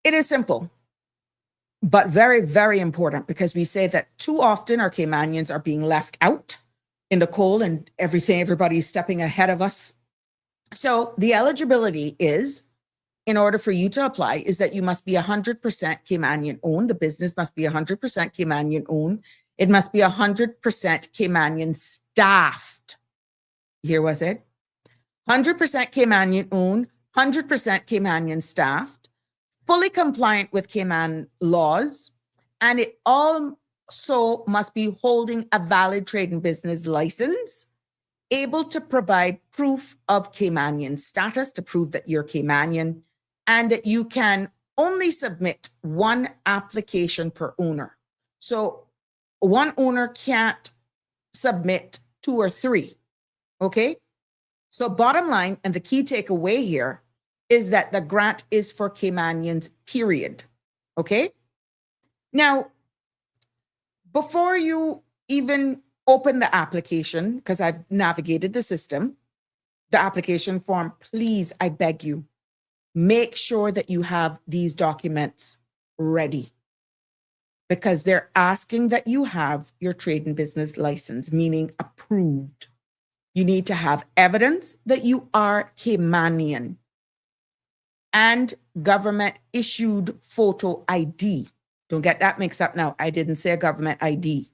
It is simple, but very, very important, because we say that too often our Caymanians are being left out in the cold and everybody's stepping ahead of us. So the eligibility is, in order for you to apply, is that you must be 100% Caymanian owned. The business must be 100% Caymanian owned. It must be 100% Caymanian staffed. Here was it. 100% Caymanian owned, 100% Caymanian staffed, fully compliant with Cayman laws, and it also must be holding a valid trade and business license, able to provide proof of Caymanian status to prove that you're Caymanian, and that you can only submit one application per owner. So one owner can't submit 2 or 3, okay? So bottom line, and the key takeaway here, is that the grant is for Caymanians, period, okay? Now, before you even open the application, because I've navigated the system, the application form, please, I beg you, make sure that you have these documents ready, because they're asking that you have your trade and business license, meaning approved. You need to have evidence that you are Caymanian and government issued photo ID. Don't get that mixed up now. I didn't say a government ID.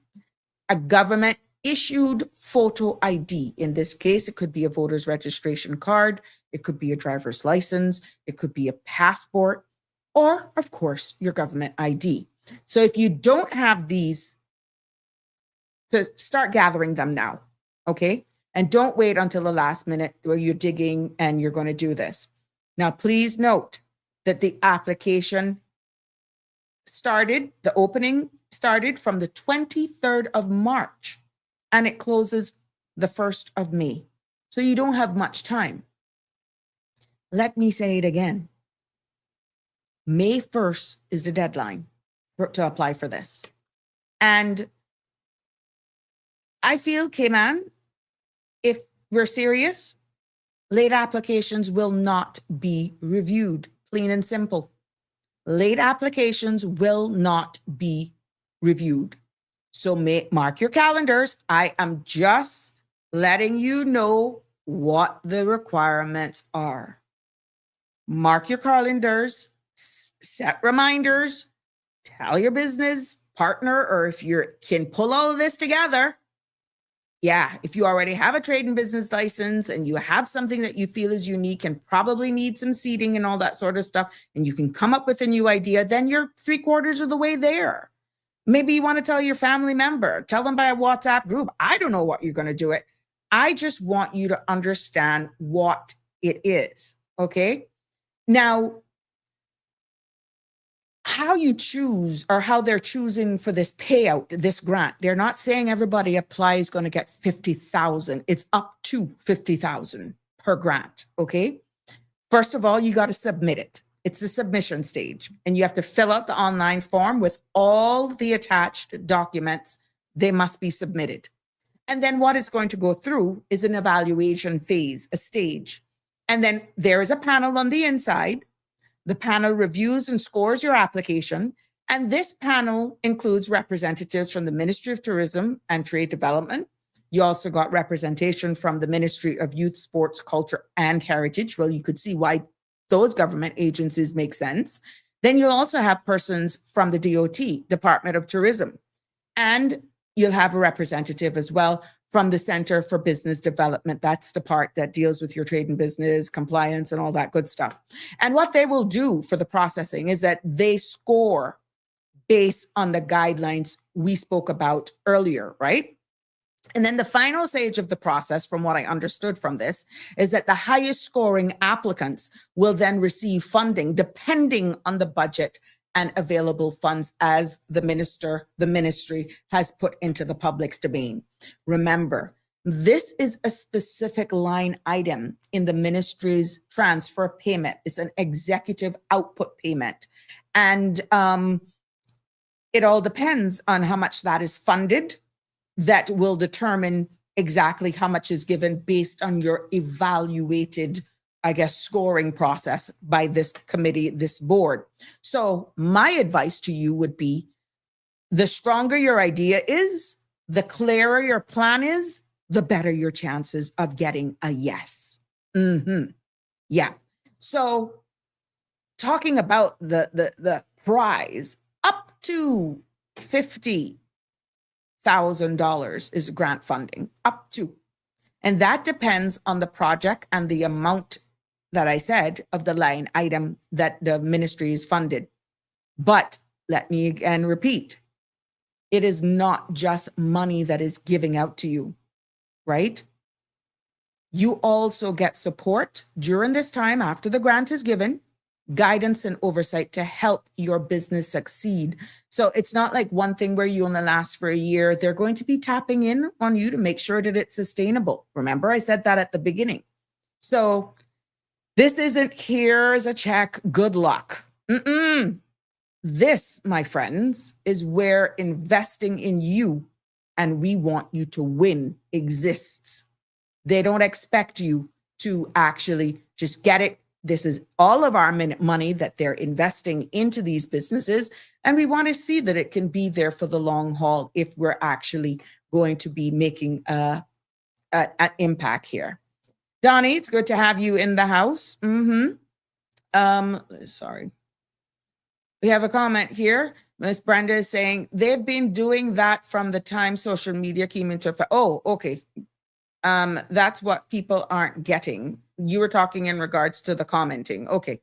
A government issued photo ID. In this case, it could be a voter's registration card. It could be a driver's license. It could be a passport, or of course, your government ID. So if you don't have these, to start gathering them now, okay? And don't wait until the last minute where you're digging and you're going to do this. Now, please note that the application started, the opening started from the 23rd of March and it closes the 1st of May. So you don't have much time. Let me say it again. May 1st is the deadline to apply for this. And I feel, Cayman, if we're serious, late applications will not be reviewed, plain and simple. Late applications will not be reviewed. So mark your calendars. I am just letting you know what the requirements are. Mark your calendars, set reminders, tell your business partner, or if you can pull all of this together. Yeah, if you already have a trade and business license and you have something that you feel is unique and probably need some seating and all that sort of stuff, and you can come up with a new idea, then you're 3/4 of the way there. Maybe you want to tell your family member, tell them by a WhatsApp group. I don't know what you're going to do it. I just want you to understand what it is, okay? Now, how you choose, or how they're choosing for this payout, this grant, they're not saying everybody applies going to get 50,000. It's up to 50,000 per grant, okay? First of all, you got to submit it. It's the submission stage, and you have to fill out the online form with all the attached documents. They must be submitted. And then what it's going to go through is an evaluation phase, a stage. And then there is a panel on the inside. The panel reviews and scores your application. And this panel includes representatives from the Ministry of Tourism and Trade Development. You also got representation from the Ministry of Youth, Sports, Culture, and Heritage. Well, you could see why those government agencies make sense. Then you'll also have persons from the DOT, Department of Tourism. And you'll have a representative as well from the Center for Business Development. That's the part that deals with your trade and business, compliance, and all that good stuff. And what they will do for the processing is that they score based on the guidelines we spoke about earlier, right? And then the final stage of the process, from what I understood from this, is that the highest scoring applicants will then receive funding depending on the budget and available funds as the ministry has put into the public's domain. Remember, this is a specific line item in the ministry's transfer payment. It's an executive output payment. And it all depends on how much that is funded. That will determine exactly how much is given based on your evaluated, I guess, scoring process by this committee, this board. So my advice to you would be, the stronger your idea is, the clearer your plan is, the better your chances of getting a yes. Yeah. So talking about the prize, up to $50,000 is grant funding, up to. And that depends on the project and the amount that I said of the line item that the ministry is funded. But let me again repeat, it is not just money that is giving out to you, right? You also get support during this time after the grant is given, guidance and oversight to help your business succeed. So it's not like one thing where you only last for a year. They're going to be tapping in on you to make sure that it's sustainable. Remember, I said that at the beginning. So this isn't here's a check, good luck. This, my friends, is where investing in you, and we want you to win, exists. They don't expect you to actually just get it. This is all of our money that they're investing into these businesses, and we want to see that it can be there for the long haul if we're actually going to be making an impact here. Donnie, it's good to have you in the house. Sorry. We have a comment here. Miss Brenda is saying they've been doing that from the time social media came into effect. Oh, okay. That's what people aren't getting. You were talking in regards to the commenting. Okay.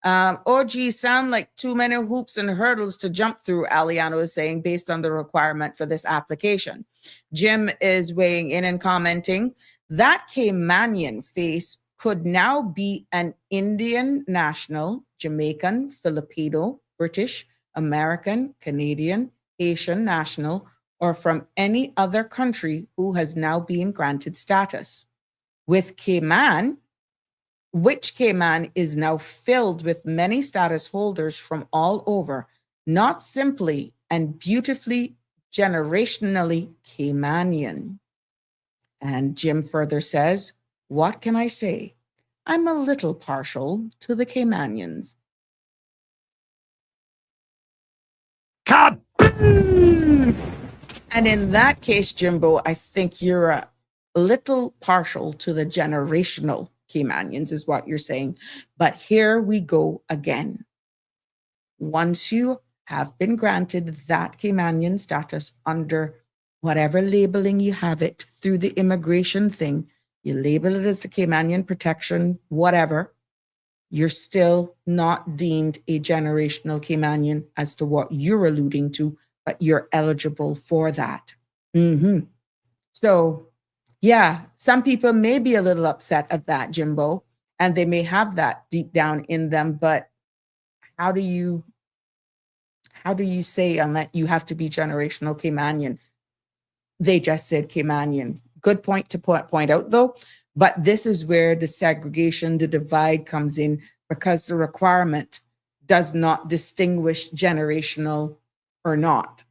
Oh, gee, sound like too many hoops and hurdles to jump through, Aliano is saying, based on the requirement for this application. Jim is weighing in and commenting, that Caymanian face could now be an Indian national, Jamaican, Filipino, British, American, Canadian, Asian national, or from any other country who has now been granted status. With Cayman, which Cayman is now filled with many status holders from all over, not simply and beautifully generationally Caymanian. And Jim further says, what can I say? I'm a little partial to the Caymanians. And in that case, Jimbo, I think you're a little partial to the generational Caymanians is what you're saying. But here we go again. Once you have been granted that Caymanian status under whatever labeling you have it through the immigration thing, you label it as the Caymanian Protection, whatever, you're still not deemed a generational Caymanian as to what you're alluding to, but you're eligible for that. So, yeah, some people may be a little upset at that, Jimbo, and they may have that deep down in them, but how do you say unless you have to be generational Caymanian? They just said Caymanian. Good point to point out, though. But this is where the segregation, the divide comes in, because the requirement does not distinguish generational or not.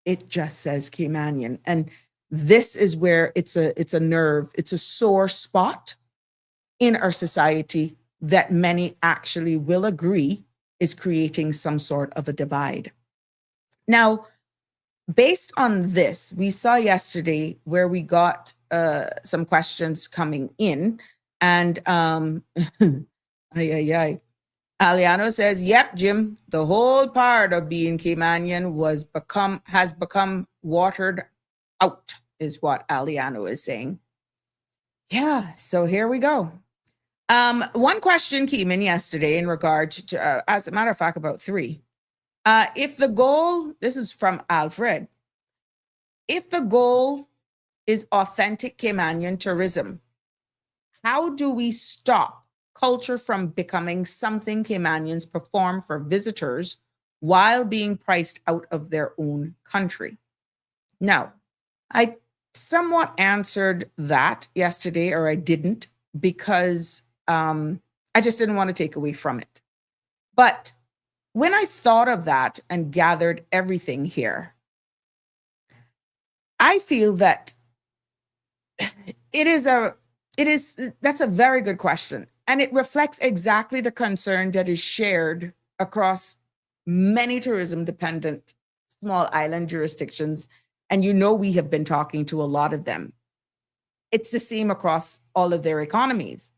It just says Caymanian. And this is where it's a nerve, it's a sore spot in our society that many actually will agree is creating some sort of a divide. Now, based on this, we saw yesterday where we got some questions coming in, and Aliano says, yep, Jim, the whole part of being Caymanian has become watered out, is what Aliano is saying. Yeah, so here we go. One question came in yesterday in regard to, as a matter of fact, about three. If the goal, this is from Alfred, if the goal is authentic Caymanian tourism, how do we stop culture from becoming something Caymanians perform for visitors while being priced out of their own country? Now, I somewhat answered that yesterday, or I didn't, because I just didn't want to take away from it. But when I thought of that and gathered everything here, I feel that That's a very good question. And it reflects exactly the concern that is shared across many tourism dependent small island jurisdictions. And we have been talking to a lot of them. It's the same across all of their economies.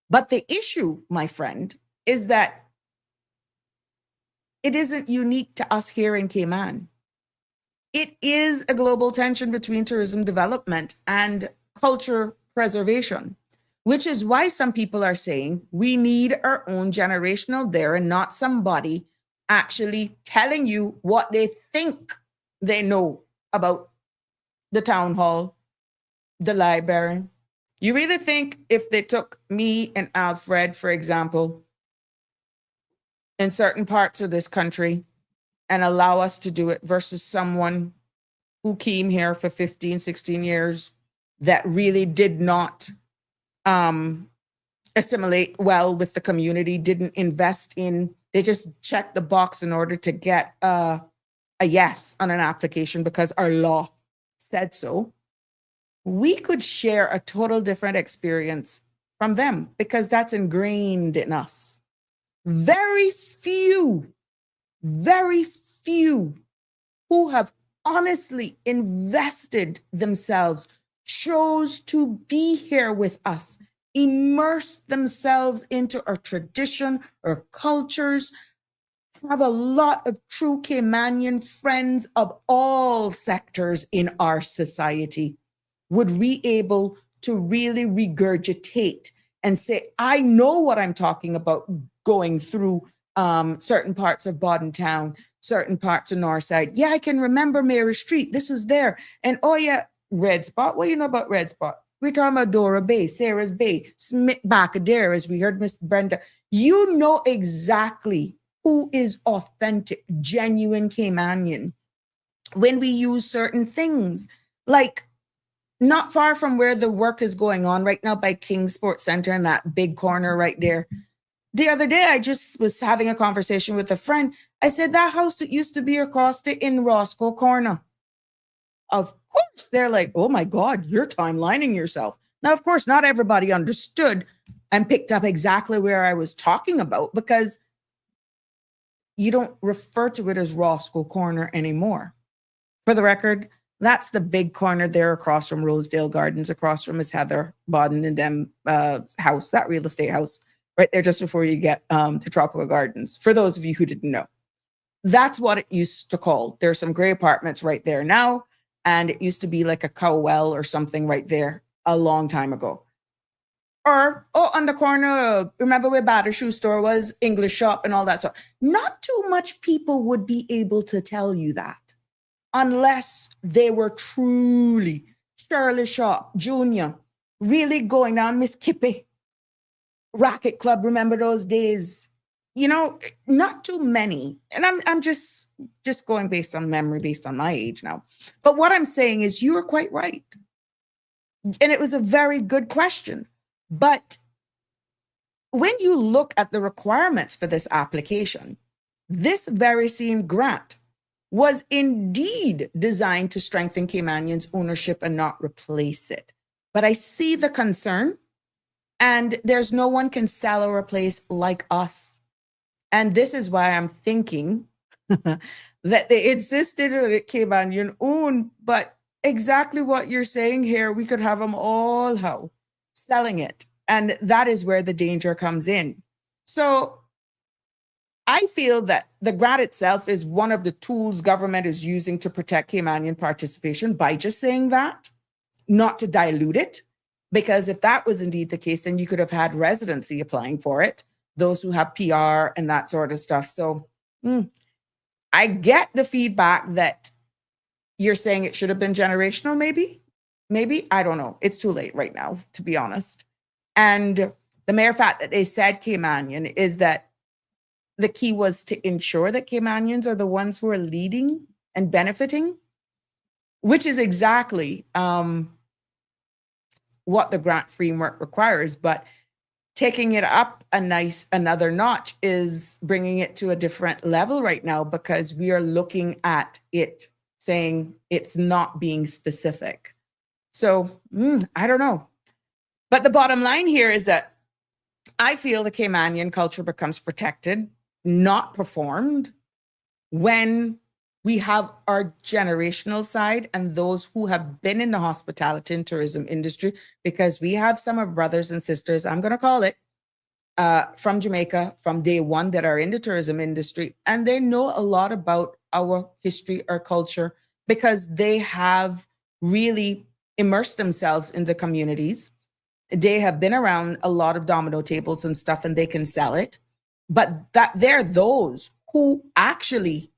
But the issue, my friend, is that it isn't unique to us here in Cayman. It is a global tension between tourism development and culture preservation, which is why some people are saying we need our own generational there and not somebody actually telling you what they think they know about the town hall, the library. You really think if they took me and Alfred, for example, in certain parts of this country and allow us to do it versus someone who came here for 15, 16 years that really did not assimilate well with the community, didn't invest in, they just checked the box in order to get a yes on an application because our law said so. We could share a total different experience from them because that's ingrained in us. Very few who have honestly invested themselves, chose to be here with us, immerse themselves into our tradition, our cultures, have a lot of true Caymanian friends of all sectors in our society, would be able to really regurgitate and say, I know what I'm talking about going through certain parts of Bodden Town, certain parts of Northside. Yeah, I can remember Mary Street. This was there. And oh yeah, Red Spot. What do you know about Red Spot? We're talking about Dora Bay, Sarah's Bay, Smith back there, as we heard Miss Brenda. You know exactly who is authentic, genuine Caymanian when we use certain things. Like not far from where the work is going on right now by King Sports Center in that big corner right there. The other day, I just was having a conversation with a friend. I said, that house that used to be across in Roscoe Corner. Of course, they're like, oh my God, you're timelining yourself. Now, of course, not everybody understood and picked up exactly where I was talking about because you don't refer to it as Roscoe Corner anymore. For the record, that's the big corner there across from Rosedale Gardens, across from Miss Heather Bodden and them house, that real estate house. Right there, just before you get to Tropical Gardens. For those of you who didn't know, that's what it used to call. There's some gray apartments right there now, and it used to be like a cow well or something right there a long time ago. Or on the corner, remember where Batter Shoe Store was, English shop, and all that stuff. Not too much people would be able to tell you that, unless they were truly Shirley Shop Jr. really going down Miss Kippy. Racket Club, remember those days? Not too many. And I'm just going based on memory, based on my age now. But what I'm saying is you are quite right. And it was a very good question. But when you look at the requirements for this application, this very same grant was indeed designed to strengthen Caymanians' ownership and not replace it. But I see the concern. And there's no one can sell or replace like us. And this is why I'm thinking that they insisted that Caymanian own, but exactly what you're saying here, we could have them all selling it. And that is where the danger comes in. So I feel that the grant itself is one of the tools government is using to protect Caymanian participation by just saying that, not to dilute it. Because if that was indeed the case, then you could have had residency applying for it, those who have PR and that sort of stuff. So I get the feedback that you're saying it should have been generational, maybe, I don't know. It's too late right now, to be honest. And the mere fact that they said Caymanian is that the key was to ensure that Caymanians are the ones who are leading and benefiting, which is exactly what the grant framework requires, but taking it up another notch is bringing it to a different level right now because we are looking at it saying it's not being specific. So I don't know. But the bottom line here is that I feel the Caymanian culture becomes protected, not performed, when we have our generational side and those who have been in the hospitality and tourism industry, because we have some of brothers and sisters, I'm going to call it, from Jamaica from day one that are in the tourism industry. And they know a lot about our history, our culture, because they have really immersed themselves in the communities. They have been around a lot of domino tables and stuff, and they can sell it. But that they're those who actually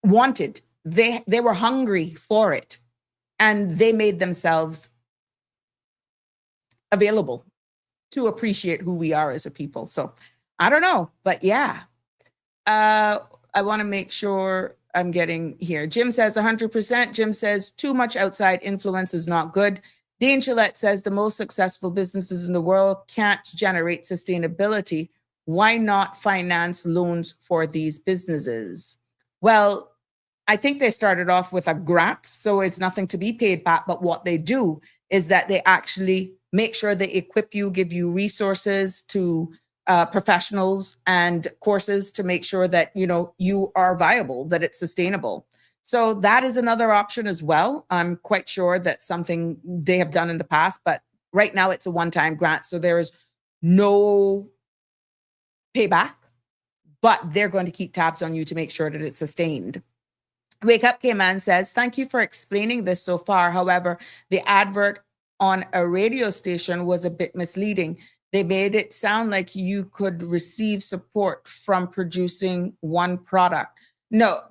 wanted, they were hungry for it, and they made themselves available to appreciate who we are as a people. So I don't know, but yeah, I want to make sure I'm getting here. Jim says 100%. Jim says too much outside influence is not good. Dean Gillette says the most successful businesses in the world can't generate sustainability. Why not finance loans for these businesses? Well, I think they started off with a grant, so it's nothing to be paid back. But what they do is that they actually make sure they equip you, give you resources to professionals and courses to make sure that, you know, you are viable, that it's sustainable. So that is another option as well. I'm quite sure that's something they have done in the past, but right now it's a one-time grant. So there is no payback, but they're going to keep tabs on you to make sure that it's sustained. Wake Up Cayman says, thank you for explaining this so far. However, the advert on a radio station was a bit misleading. They made it sound like you could receive support from producing one product. No,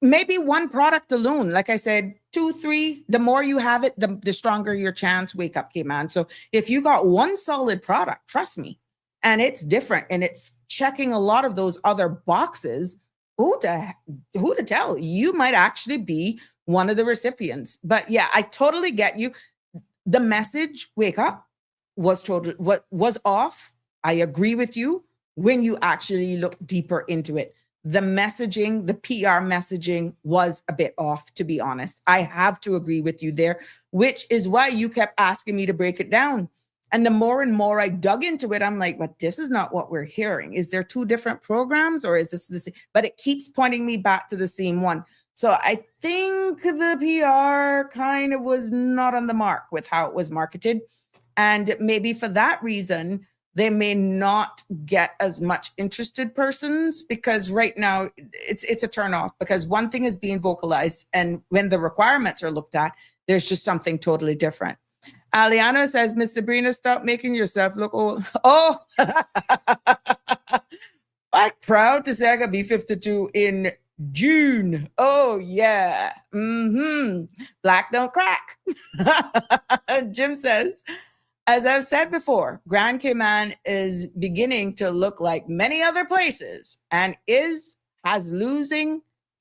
maybe one product alone. Like I said, 2, 3, the more you have it, the stronger your chance. Wake Up Cayman. So if you got one solid product, trust me, and it's different and it's checking a lot of those other boxes, who to tell? You might actually be one of the recipients. But yeah, I totally get you. The message, wake up, was off. I agree with you when you actually look deeper into it. The messaging, the PR messaging was a bit off, to be honest. I have to agree with you there, which is why you kept asking me to break it down. And the more and more I dug into it, I'm like, but this is not what we're hearing. Is there 2 different programs, or is this the same? But it keeps pointing me back to the same one. So I think the PR kind of was not on the mark with how it was marketed. And maybe for that reason, they may not get as much interested persons, because right now it's a turnoff, because one thing is being vocalized, and when the requirements are looked at, there's just something totally different. Aliana says, Miss Sabrina, stop making yourself look old. Oh, I'm proud to say I got be 52 in June. Oh, yeah. Black don't crack. Jim says, as I've said before, Grand Cayman is beginning to look like many other places and has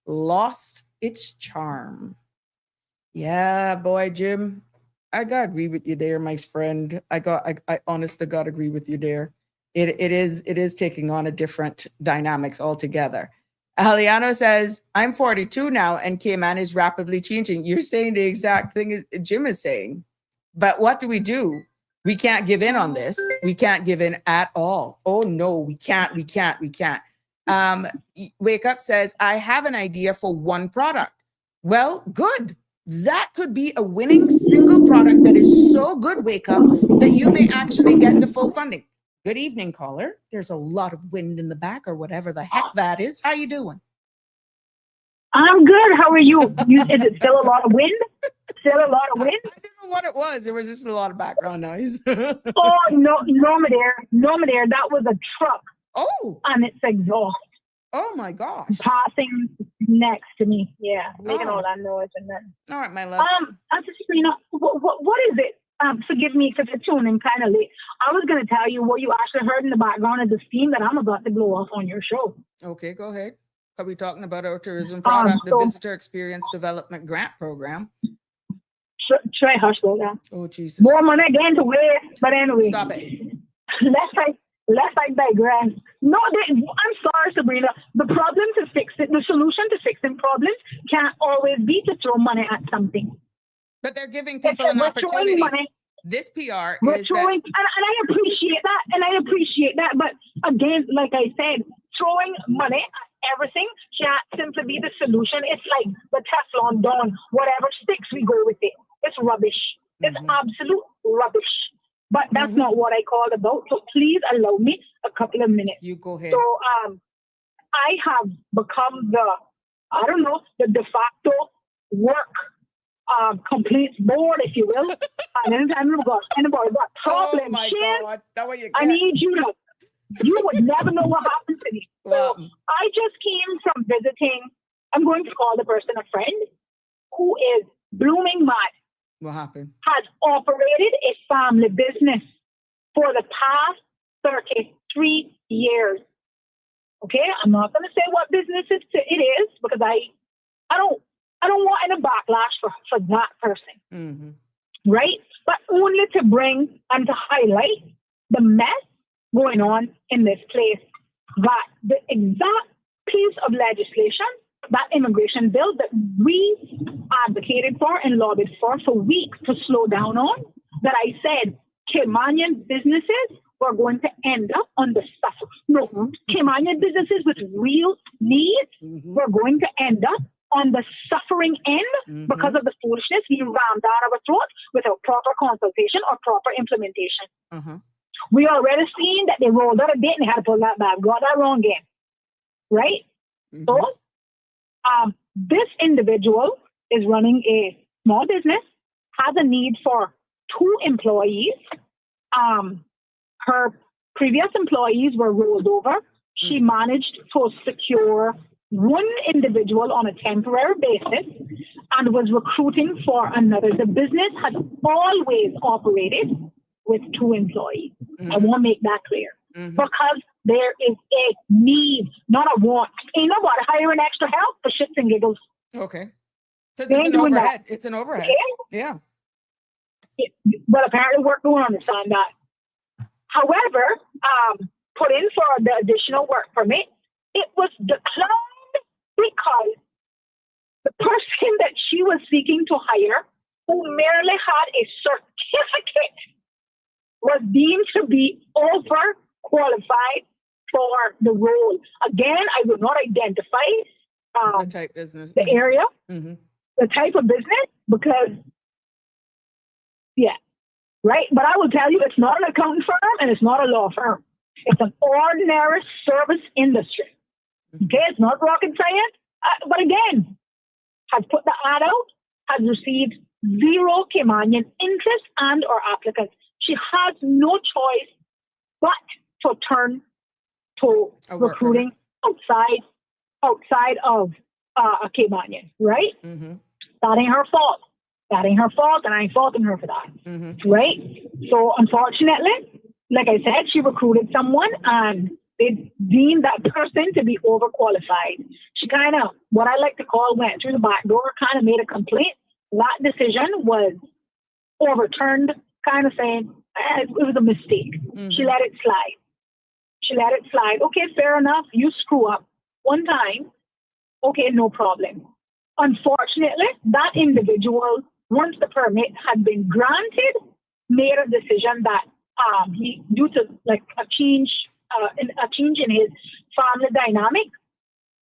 lost its charm. Yeah, boy, Jim. I gotta agree with you there, my friend. I honestly gotta agree with you there. It is taking on a different dynamics altogether. Aliano says, I'm 42 now and Cayman is rapidly changing. You're saying the exact thing Jim is saying. But what do? We can't give in on this. We can't give in at all. Oh no, we can't. Wake Up says, I have an idea for one product. Well, good. That could be a winning single product that is so good, Wake Up, that you may actually get the full funding. Good evening, caller. There's a lot of wind in the back, or whatever the heck that is. How you doing? I'm good. How are you? Is it still a lot of wind? Still a lot of wind? I didn't know what it was. There was just a lot of background noise. Oh, no, there. That was a truck. Oh. And its exhaust. Oh my gosh. Passing next to me. Yeah. Making all that noise and then. All right, my love. Sabrina, what is it? Forgive me for tuning kind of late. I was going to tell you what you actually heard in the background of the steam that I'm about to blow off on your show. Okay, go ahead. Are we talking about our tourism product, the Visitor Experience Development Grant Program? Try hush, go down. Oh, Jesus. More money again to waste. But anyway. Stop it. Let's digress. No, I'm sorry, Sabrina. The problem to fix it, the solution to fixing problems can't always be to throw money at something. But they're giving It's people an we're throwing opportunity. money. This PR We're is throwing, that, and I appreciate that, But again, like I said, throwing money at everything can't simply be the solution. It's like the Teflon Don, whatever sticks, we go with it. It's rubbish. It's absolute rubbish. But that's not what I called about. So please allow me a couple of minutes. you go ahead. So I have become the de facto work complaints board, if you will. And anytime anybody got problems, Oh my Shan, God. That way you I need you would never know what happened to me. Well, So I just came from visiting, I'm going to call the person a friend, who is blooming mad, what happened? has operated a family business for the past 33 years. Okay, I'm not going to say what business it is because I don't want any backlash for that person, right? But only to bring and to highlight the mess going on in this place. That the exact piece of legislation, that immigration bill that we advocated for and lobbied for weeks to slow down on, that I said Caymanian businesses were going to end up on the suffer. No, Caymanian businesses with real needs were going to end up on the suffering end because of the foolishness being rammed down our throats without proper consultation or proper implementation. We already seen that they rolled out a date and they had to pull that back. Got that wrong again. Right? So, this individual is running a small business, has a need for 2 employees. Her previous employees were rolled over. She managed to secure 1 individual on a temporary basis and was recruiting for another. The business has always operated with 2 employees. I want to make that clear. Because there is a need, not a want. Ain't nobody hiring extra help for shits and giggles. Okay. So They it's ain't an doing overhead. that. It's an overhead. Okay? Yeah. But apparently work don't understand that. However, put in for the additional work permit, it was declined because the person that she was seeking to hire, who merely had a certificate, was deemed to be overqualified for the role. Again, I will not identify The type business. the area, the type of business, because, right? But I will tell you, it's not an accounting firm and it's not a law firm. It's an ordinary service industry. Okay, it's not rocket science. But again, has put the ad out, has received 0 Caymanian interest and or applicants. She has no choice but to turn to recruiting outside of a Caymanian, right? That ain't her fault. That ain't her fault, and I ain't faulting her for that, right? So unfortunately, like I said, she recruited someone and they deemed that person to be overqualified. She kind of, what I like to call, went through the back door, kind of made a complaint. That decision was overturned, kind of saying it was a mistake. She let it slide. Okay, fair enough. You screw up one time. Okay, no problem. Unfortunately, that individual, once the permit had been granted, made a decision that he, due to like a change in his family dynamic,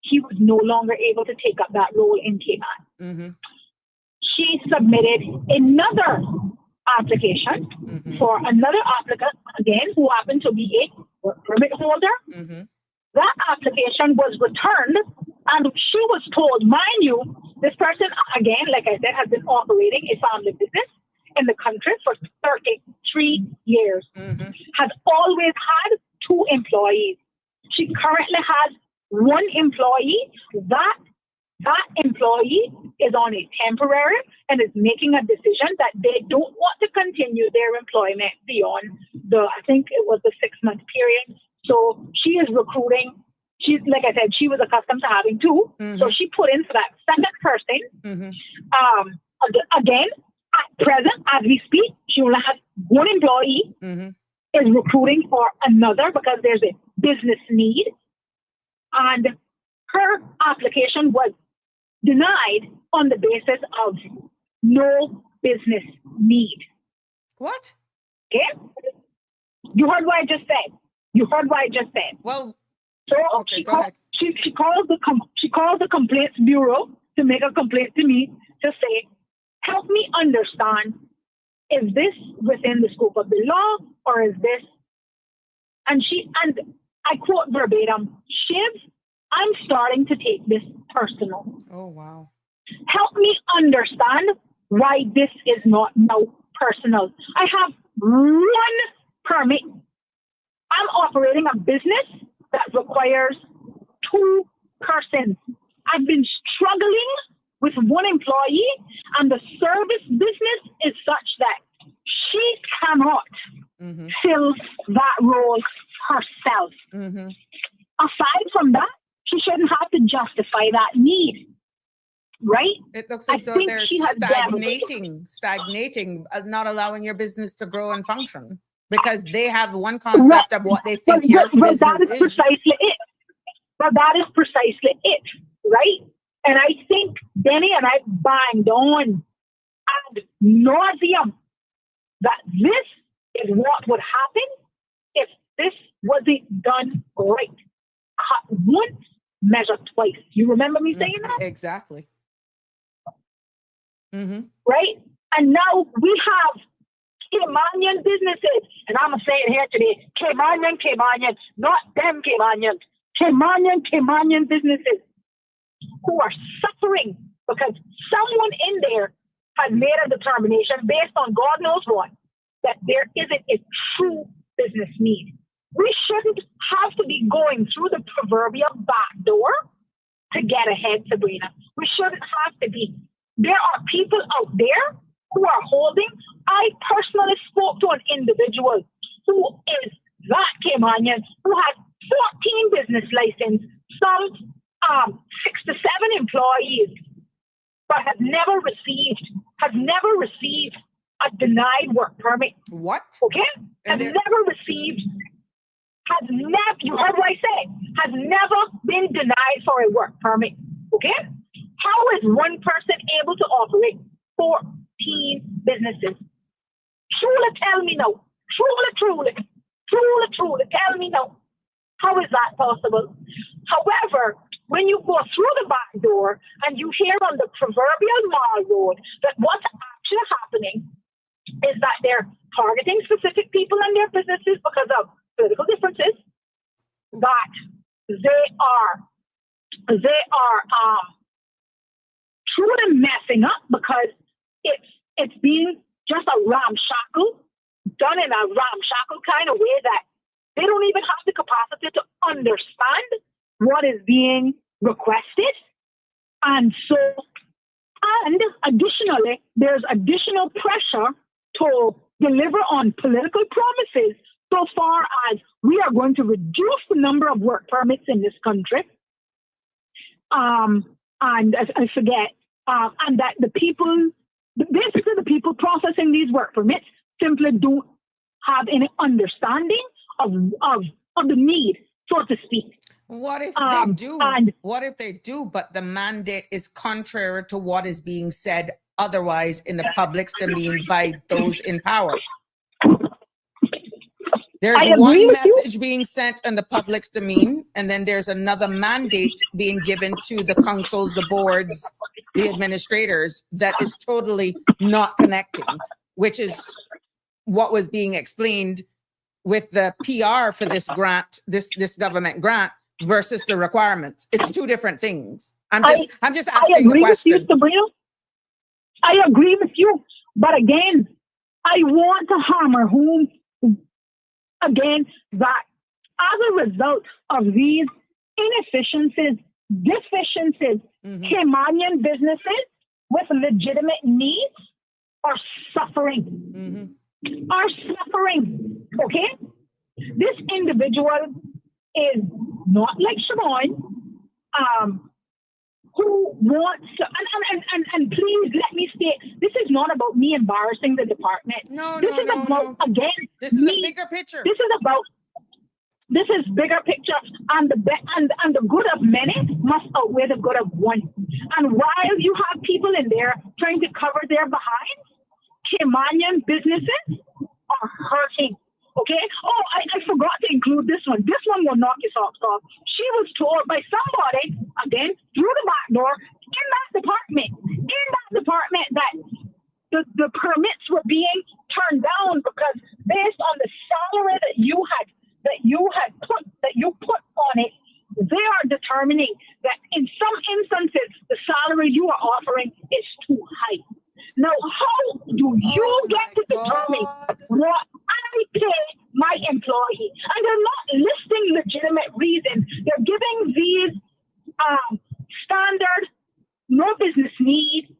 he was no longer able to take up that role in Cayman. She submitted another application for another applicant, again, who happened to be a work permit holder. That application was returned, and she was told, mind you, this person, again, like I said, has been operating a family business in the country for 33 years, has always had 2 employees. She currently has 1 employee. That employee is on a temporary and is making a decision that they don't want to continue their employment beyond I think it was the 6-month period. So she is recruiting. She's, like I said, she was accustomed to having 2. So she put in for that second person. Again, at present, as we speak, she only has 1 employee, is recruiting for another because there's a business need. And her application was denied on the basis of no business need. What? Okay? You heard what I just said. Well, So okay, she go calls. ahead. She calls the complaints bureau to make a complaint to me to say, help me understand, is this within the scope of the law or is this? And I quote verbatim, Shiv, I'm starting to take this personal. Oh, wow. Help me understand why this is not now personal. I have one permit. I'm operating a business that requires 2 persons. I've been struggling with one employee, and the service business is such that she cannot fill that role herself. Aside from that, she shouldn't have to justify that need, right? It looks as I though think they're she has stagnating, not allowing your business to grow and function because they have one concept of what they think your business that is is. precisely it. But that is precisely it, right? And I think Benny and I banged on ad nauseum that this is what would happen if this wasn't done right. Cut once, measure twice. You remember me saying that? Exactly. Right? And now we have Caymanian businesses, and I'm going to say it here today, Caymanian, not them Caymanians, Caymanian businesses who are suffering because someone in there has made a determination based on God knows what, that there isn't a true business need. We shouldn't have to be going through the proverbial back door to get ahead, Sabrina. We shouldn't have to be. There are people out there who are holding. I personally spoke to an individual who is that Caymanian, who has 14 business licenses, some 6 to 7 employees, but has never received a denied work permit. What? Okay? You heard what I said, has never been denied for a work permit. Okay? How is one person able to operate 14 businesses? Truly tell me now. Truly tell me now. How is that possible? However, when you go through the back door and you hear on the proverbial mall road that what's actually happening is that they're targeting specific people and their businesses because of political differences, that they are truly messing up because it's being just a ramshackle, done in a ramshackle kind of way that they don't even have the capacity to understand what is being requested. And additionally, there's additional pressure to deliver on political promises so far as we are going to reduce the number of work permits in this country. And I forget, and that the people processing these work permits simply don't have any understanding of the need, so to speak. What if they do? What if they do, but the mandate is contrary to what is being said otherwise in the public's domain by those in power? There's one message being sent in the public's domain, and then there's another mandate being given to the councils, the boards, the administrators that is totally not connecting, which is what was being explained with the PR for this grant, this government grant versus the requirements. It's two different things. I'm just asking the question. With you, Sabrina. I agree with you, but again, I want to hammer home again that as a result of these inefficiencies, deficiencies, Caymanian businesses with legitimate needs are suffering. Okay? This individual is not like Siobhan, who wants to, and please let me state, this is not about me embarrassing the department. This is a bigger picture. This is bigger picture, and the good of many must outweigh the good of one. And while you have people in there trying to cover their behinds, Caymanian businesses are hurting. Okay. Oh, I forgot to include this one. This one will knock your socks off. She was told by somebody, again, through the back door, in that department, that the permits were being turned down because based on the salary that you put on it, they are determining that in some instances the salary you are offering is too high. Now, how do you get to determine what I pay my employee? And they're not listing legitimate reasons. They're giving these standard, no business need,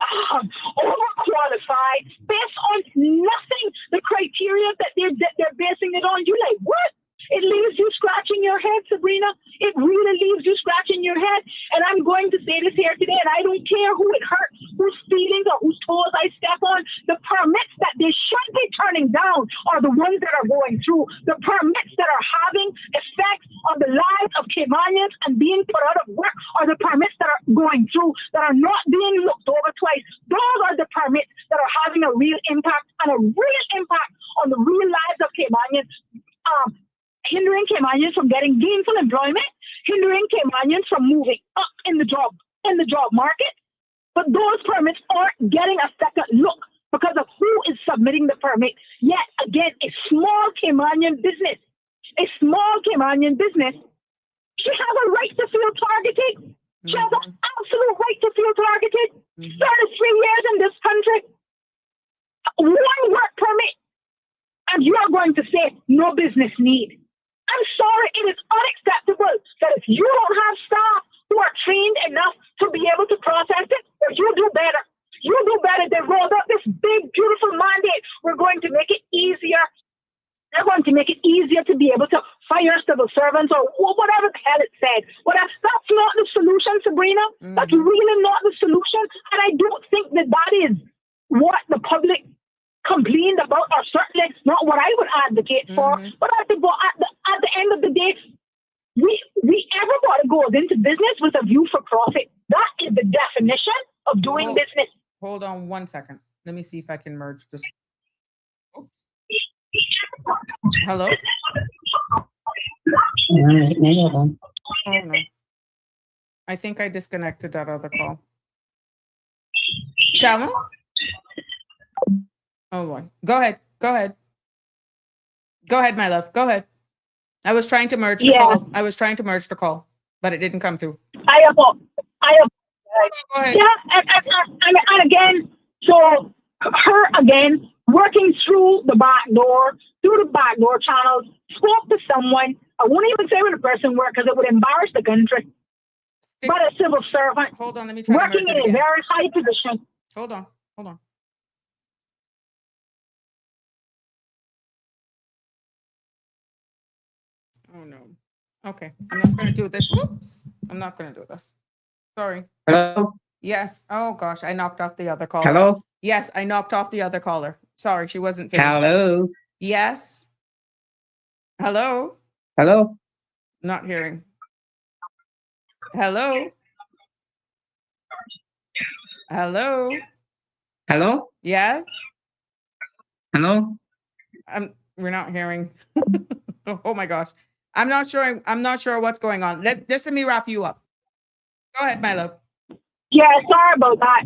overqualified, based on nothing. The criteria that they're basing it on. You're like, what? It leaves you scratching your head, Sabrina. It really leaves you scratching your head. And I'm going to say this here today, and I don't care who it hurts, whose feelings or whose toes I step on. The permits that they should be turning down are the ones that are going through. The permits that are having effects on the lives of Caymanians and being put out of work are the permits that are going through, that are not being looked over twice. Those are the permits that are having a real impact and a real impact on the real lives of Caymanians. Hindering Caymanians from getting gainful employment, hindering Caymanians from moving up in the job market. But those permits aren't getting a second look because of who is submitting the permit. Yet again, a small Caymanian business, she has a right to feel targeted. She has an absolute right to feel targeted. 33 years in this country, one work permit, and you are going to say no business need. I'm sorry, it is unacceptable that if you don't have staff who are trained enough to be able to process it, that you do better. You do better. They rolled up this big, beautiful mandate. We're going to make it easier. They're going to make it easier to be able to fire civil servants or whatever the hell it said. Well, that's not the solution, Sabrina. That's really not the solution. And I don't think that is what the public complained about, or certainly not what I would advocate for. But at the end of the day, everybody goes into business with a view for profit. That is the definition of doing business. Hold on 1 second. Let me see if I can merge this. Oops. Hello? Oh, no. I think I disconnected that other call. Shalma? Oh, boy. Go ahead, my love. Go ahead. I was trying to merge the call. But it didn't come through. I apologize. Go ahead. Yeah, and again, so her again working through the back door channels, spoke to someone. I won't even say where the person worked because it would embarrass the country. But a civil servant. Hold on, let me try working to merge it in again. a very high position. Hold on. Oh no. Okay. I'm not going to do this. Whoops. I'm not going to do this. Sorry. Hello? Yes. Oh gosh, I knocked off the other caller. Hello? Yes, I knocked off the other caller. Sorry, she wasn't finished. Hello? Yes. Hello? Hello? Not hearing. Hello? Hello? Hello? Yes? Hello? We're not hearing. Oh my gosh. I'm not sure what's going on. Just let me wrap you up. Go ahead, my love. Yeah, sorry about that.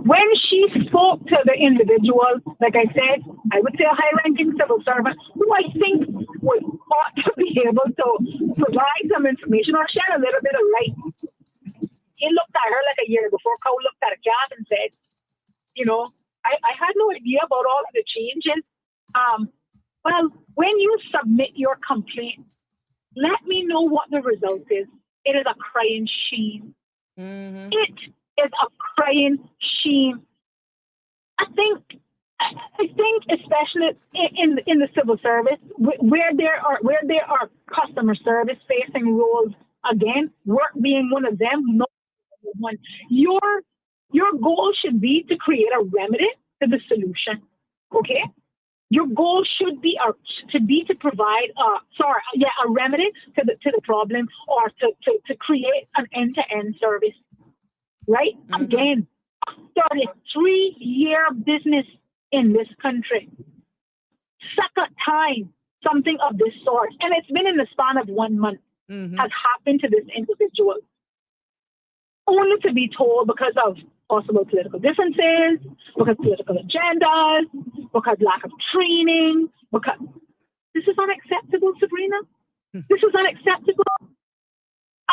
When she spoke to the individual, like I said, I would say a high-ranking civil servant who I think ought to be able to provide some information or shed a little bit of light. He looked at her like a year before Cole looked at a cat and said, I had no idea about all of the changes. Well, when you submit your complaint, let me know what the result is. It is a crying shame. Mm-hmm. It is a crying shame. I think especially in the civil service, where there are customer service facing roles, again, work being one of them, not one. Your goal should be to create a remedy to the solution. Okay? Your goal should be to provide a remedy to the problem, or to create an end-to-end service. Right? Mm-hmm. Again, a 33-year business in this country. Second time something of this sort, and it's been in the span of 1 month, has happened to this individual, only to be told because of possible political differences, because political agendas, because lack of training, because this is unacceptable, Sabrina. This is unacceptable.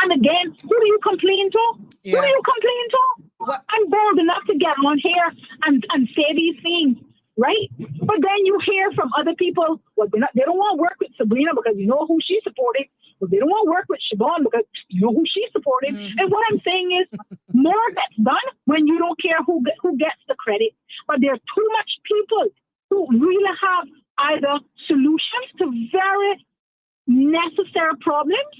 And again, who do you complain to? Yeah. Who do you complain to? What? I'm bold enough to get on here and say these things, right? But then you hear from other people, well, they don't want to work with Sabrina because you know who she's supporting. Well, they don't want to work with Siobhan because you know who she's supporting. And what I'm saying is, more gets done when you don't care who gets the credit. But there's too much people who really have either solutions to very necessary problems,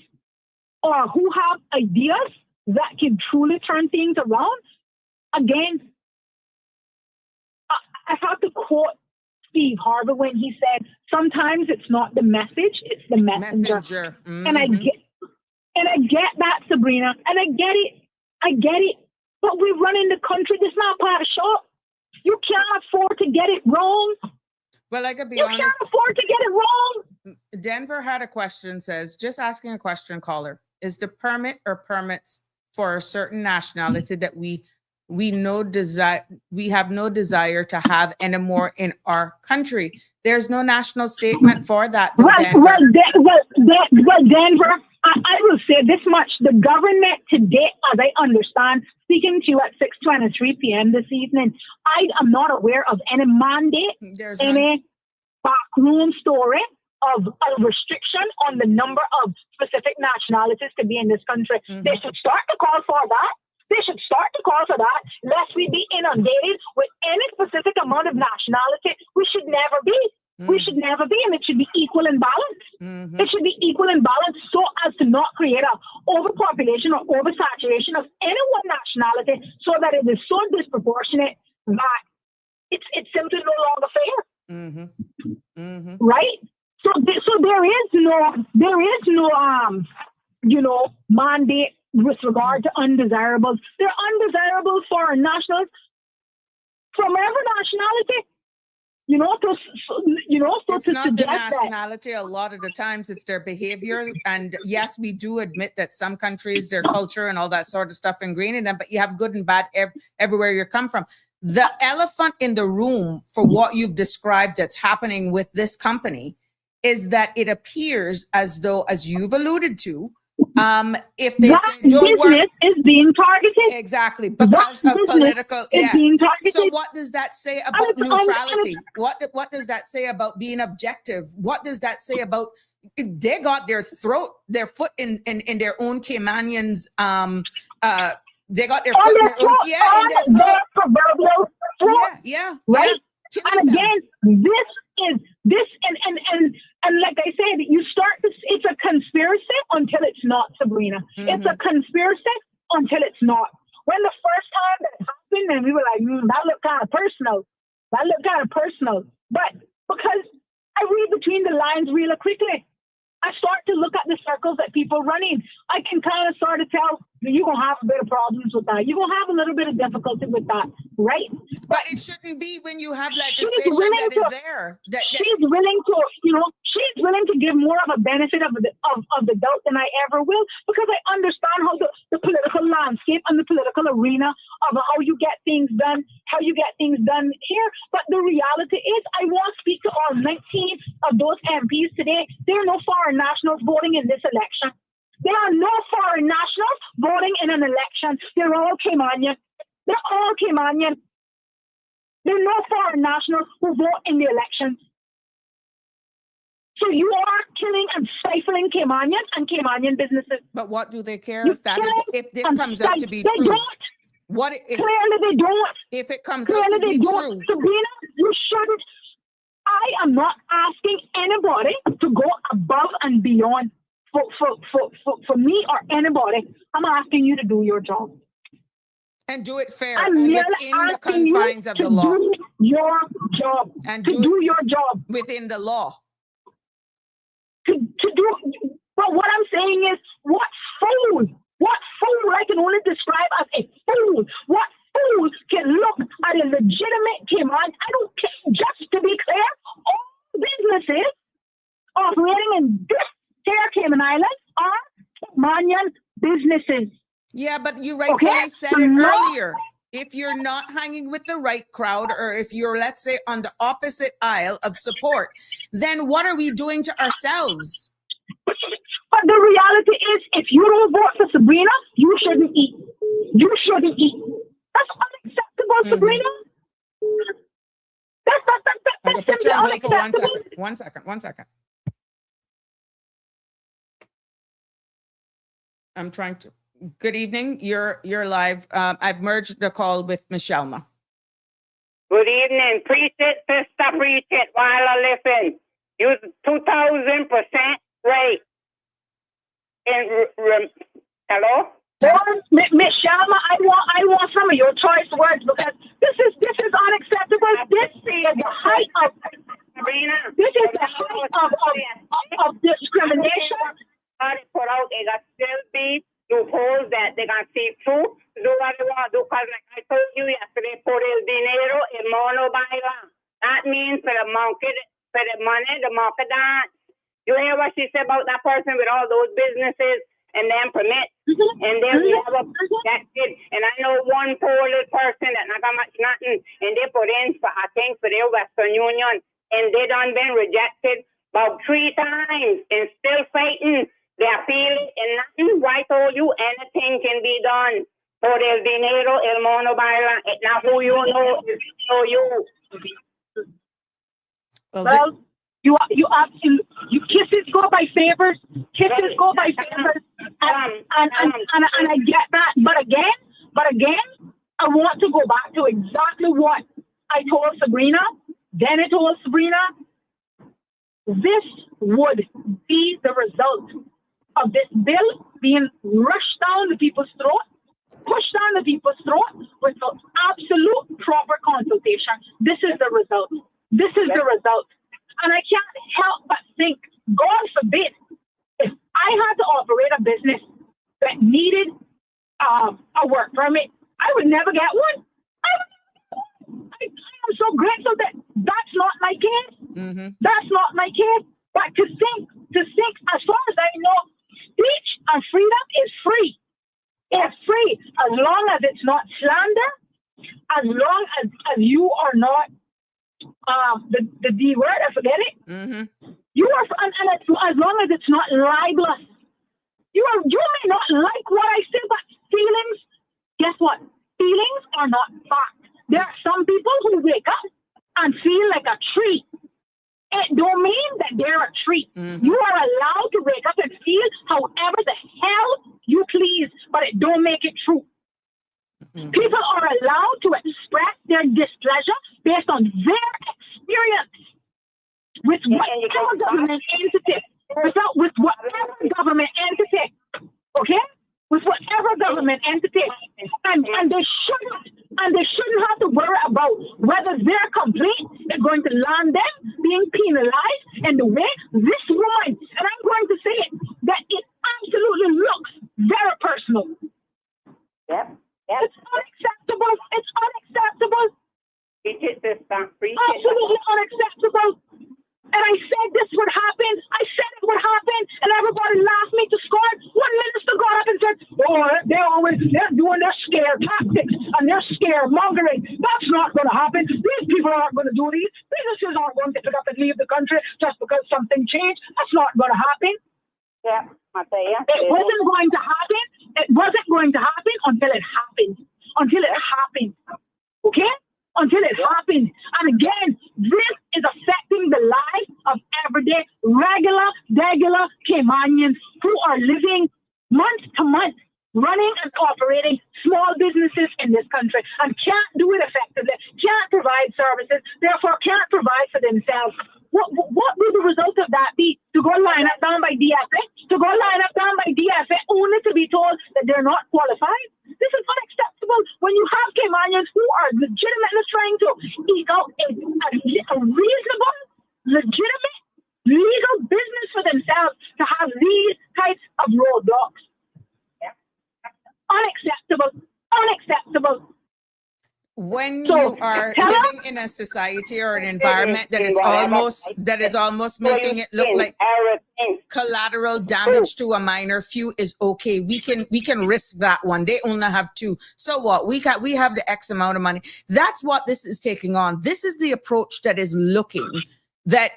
or who have ideas that can truly turn things around. Again, I have to quote Steve Harvey when he said, sometimes it's not the message, it's the messenger. And I get that, Sabrina, and I get it. But we're running the country. This is not part of shop. You can't afford to get it wrong. Well, I could be You honest. can't afford to get it wrong. Denver had a question, says, just asking a question, caller. Is the permit or permits for a certain nationality that we have no desire to have anymore in our country? There's no national statement for that, though, Denver. Well, Denver, I will say this much. The government today, as I understand, speaking to you at 6:23 p.m. this evening, I am not aware of any mandate, any backroom story of a restriction on the number of specific nationalities to be in this country. They should start to call for that. They should start to call for that, lest we be inundated with any specific amount of nationality. We should never be. We should never be, and it should be equal and balanced. It should be equal and balanced so as to not create a overpopulation or oversaturation of any one nationality, so that it is so disproportionate that it's simply no longer fair. Right? So there is no mandate with regard to undesirables. They're undesirable foreign nationals from every nationality. It's not the nationality. A lot of the times it's their behavior. And yes, we do admit that some countries, their culture and all that sort of stuff ingrained in them, but you have good and bad everywhere you come from. The elephant in the room for what you've described that's happening with this company is that it appears as though, as you've alluded to, if they say don't work, is being targeted exactly because of political. Being targeted. So what does that say about neutrality? What does that say about being objective? What does that say about they got their foot in their own Caymanians? They got their foot in their own, in their throat. Yeah. Right. And again, this and like I said, you start to, it's a conspiracy until it's not, Sabrina. It's a conspiracy until it's not. When the first time that happened, and we were like, that looked kind of personal. But because I read between the lines really quickly, I start to look at the circles that people running. I can kind of sort of tell you're going to have a bit of problems with that. You're going to have a little bit of difficulty with that, right? But it shouldn't be when you have legislation that is there. She's willing to give more of a benefit of the doubt than I ever will, because I understand how the political landscape and the political arena of how you get things done here. But the reality is, I want to speak to all 19 of those MPs today. There are no foreign nationals voting in this election. There are no foreign nationals voting in an election. They're all Caymanian. There are no foreign nationals who vote in the elections. So you are killing and stifling Caymanians and Caymanian businesses. But what do they care if this comes out to be true? They don't. Clearly they don't. If it comes out to be true. Sabrina, you shouldn't. I am not asking anybody to go above and beyond for me or anybody. I'm asking you to do your job. And do it fair and within the confines of the law. Do your job. And do your job. Within the law. To do, but what I'm saying is, what fool I can only describe as a fool. What fool can look at a legitimate Cayman? I don't care. Cayman Islands are Caymanian businesses. Yeah, but you rightfully said it earlier. If you're not hanging with the right crowd, or if you're, let's say, on the opposite aisle of support, then what are we doing to ourselves? But the reality is, if you don't vote for Sabrina, you shouldn't eat. You shouldn't eat. That's unacceptable, Sabrina. That's I can put you on hold for unacceptable. 1 second. 1 second. I'm trying to. Good evening. You're live. I've merged the call with Michelle. Good evening. Preach it, sister, preach it while I listen. You 2,000% right. Hello? Michelle, I want some of your choice words, because this is unacceptable. This is the height of Sabrina. This is the height of discrimination. Put out, it got still be loopholes that they can see through. Do what they want to do, because like I told you yesterday, por el dinero, el mono baila. That means for the monkey, for the money, the monkey dance. You hear what she said about that person with all those businesses and then permits, and then we have that kid. And I know one poor little person that not got much nothing, and they put in for, I think, for their Western Union, and they done been rejected about 3 times and still fighting. They appeal and nothing. I told you anything can be done. Por el dinero, el mono baila. It's not who you know, it's know you. Well, you kisses go by favors. Kisses go by favors, and I get that. But again, I want to go back to exactly what I told Sabrina. Then I told Sabrina, this would be the result of this bill being rushed down the people's throat, pushed down the people's throat without absolute proper consultation. This is the result. This is the result. And I can't help but think, God forbid, if I had to operate a business that needed a work permit, I would never get one. I am so grateful that that's not my case. Mm-hmm. That's not my case. But to think, as far as I know, speech and freedom is free. It's free as long as it's not slander, as long as you are not the D word, I forget it. Mm-hmm. You are, and as long as it's not libelous. You may not like what I say, but feelings, guess what? Feelings are not fact. There are some people who wake up and feel like a tree. It don't mean that they're a tree. Mm-hmm. You are allowed to wake up and feel however the hell you please, but it don't make it true. Mm-hmm. People are allowed to express their displeasure based on their experience with whatever government entity, with whatever government entity, okay? With whatever government entity, and they shouldn't have to worry about whether their complaint is going to land them being penalized in the way this woman, and I'm going to say it, that it absolutely looks very personal. Yep. It's unacceptable. It's unacceptable. Absolutely unacceptable. And I said this would happen. I said it would happen. And everybody laughed me to scorn. One minister got up and said, oh, they're doing their scare tactics and they're scaremongering. That's not going to happen. These people aren't going to do these. Businesses aren't going to pick up and leave the country just because something changed. That's not going to happen. Yeah, I tell you. It wasn't going to happen. It wasn't going to happen until it happened. Until it happened. Okay? Until it happened. And again, this is affecting the lives of everyday, regular Caymanians who are living month to month, running and operating small businesses in this country and can't do it effectively, can't provide services, therefore can't provide for themselves. What will the result of that be? To go line up down by DFA? To go line up down by DFA only to be told that they're not qualified? This is unacceptable when you have Caymanians who are legitimately trying to eke out a reasonable, legitimate, legal business for themselves to have these types of roadblocks. Unacceptable. Unacceptable. when So, you are tell her, living in a society or an environment that is almost making it look like everything. collateral damage to a minor few is okay. We can risk that one. They only have two. So what? We have the X amount of money. That's what this is taking on. This is the approach that is looking that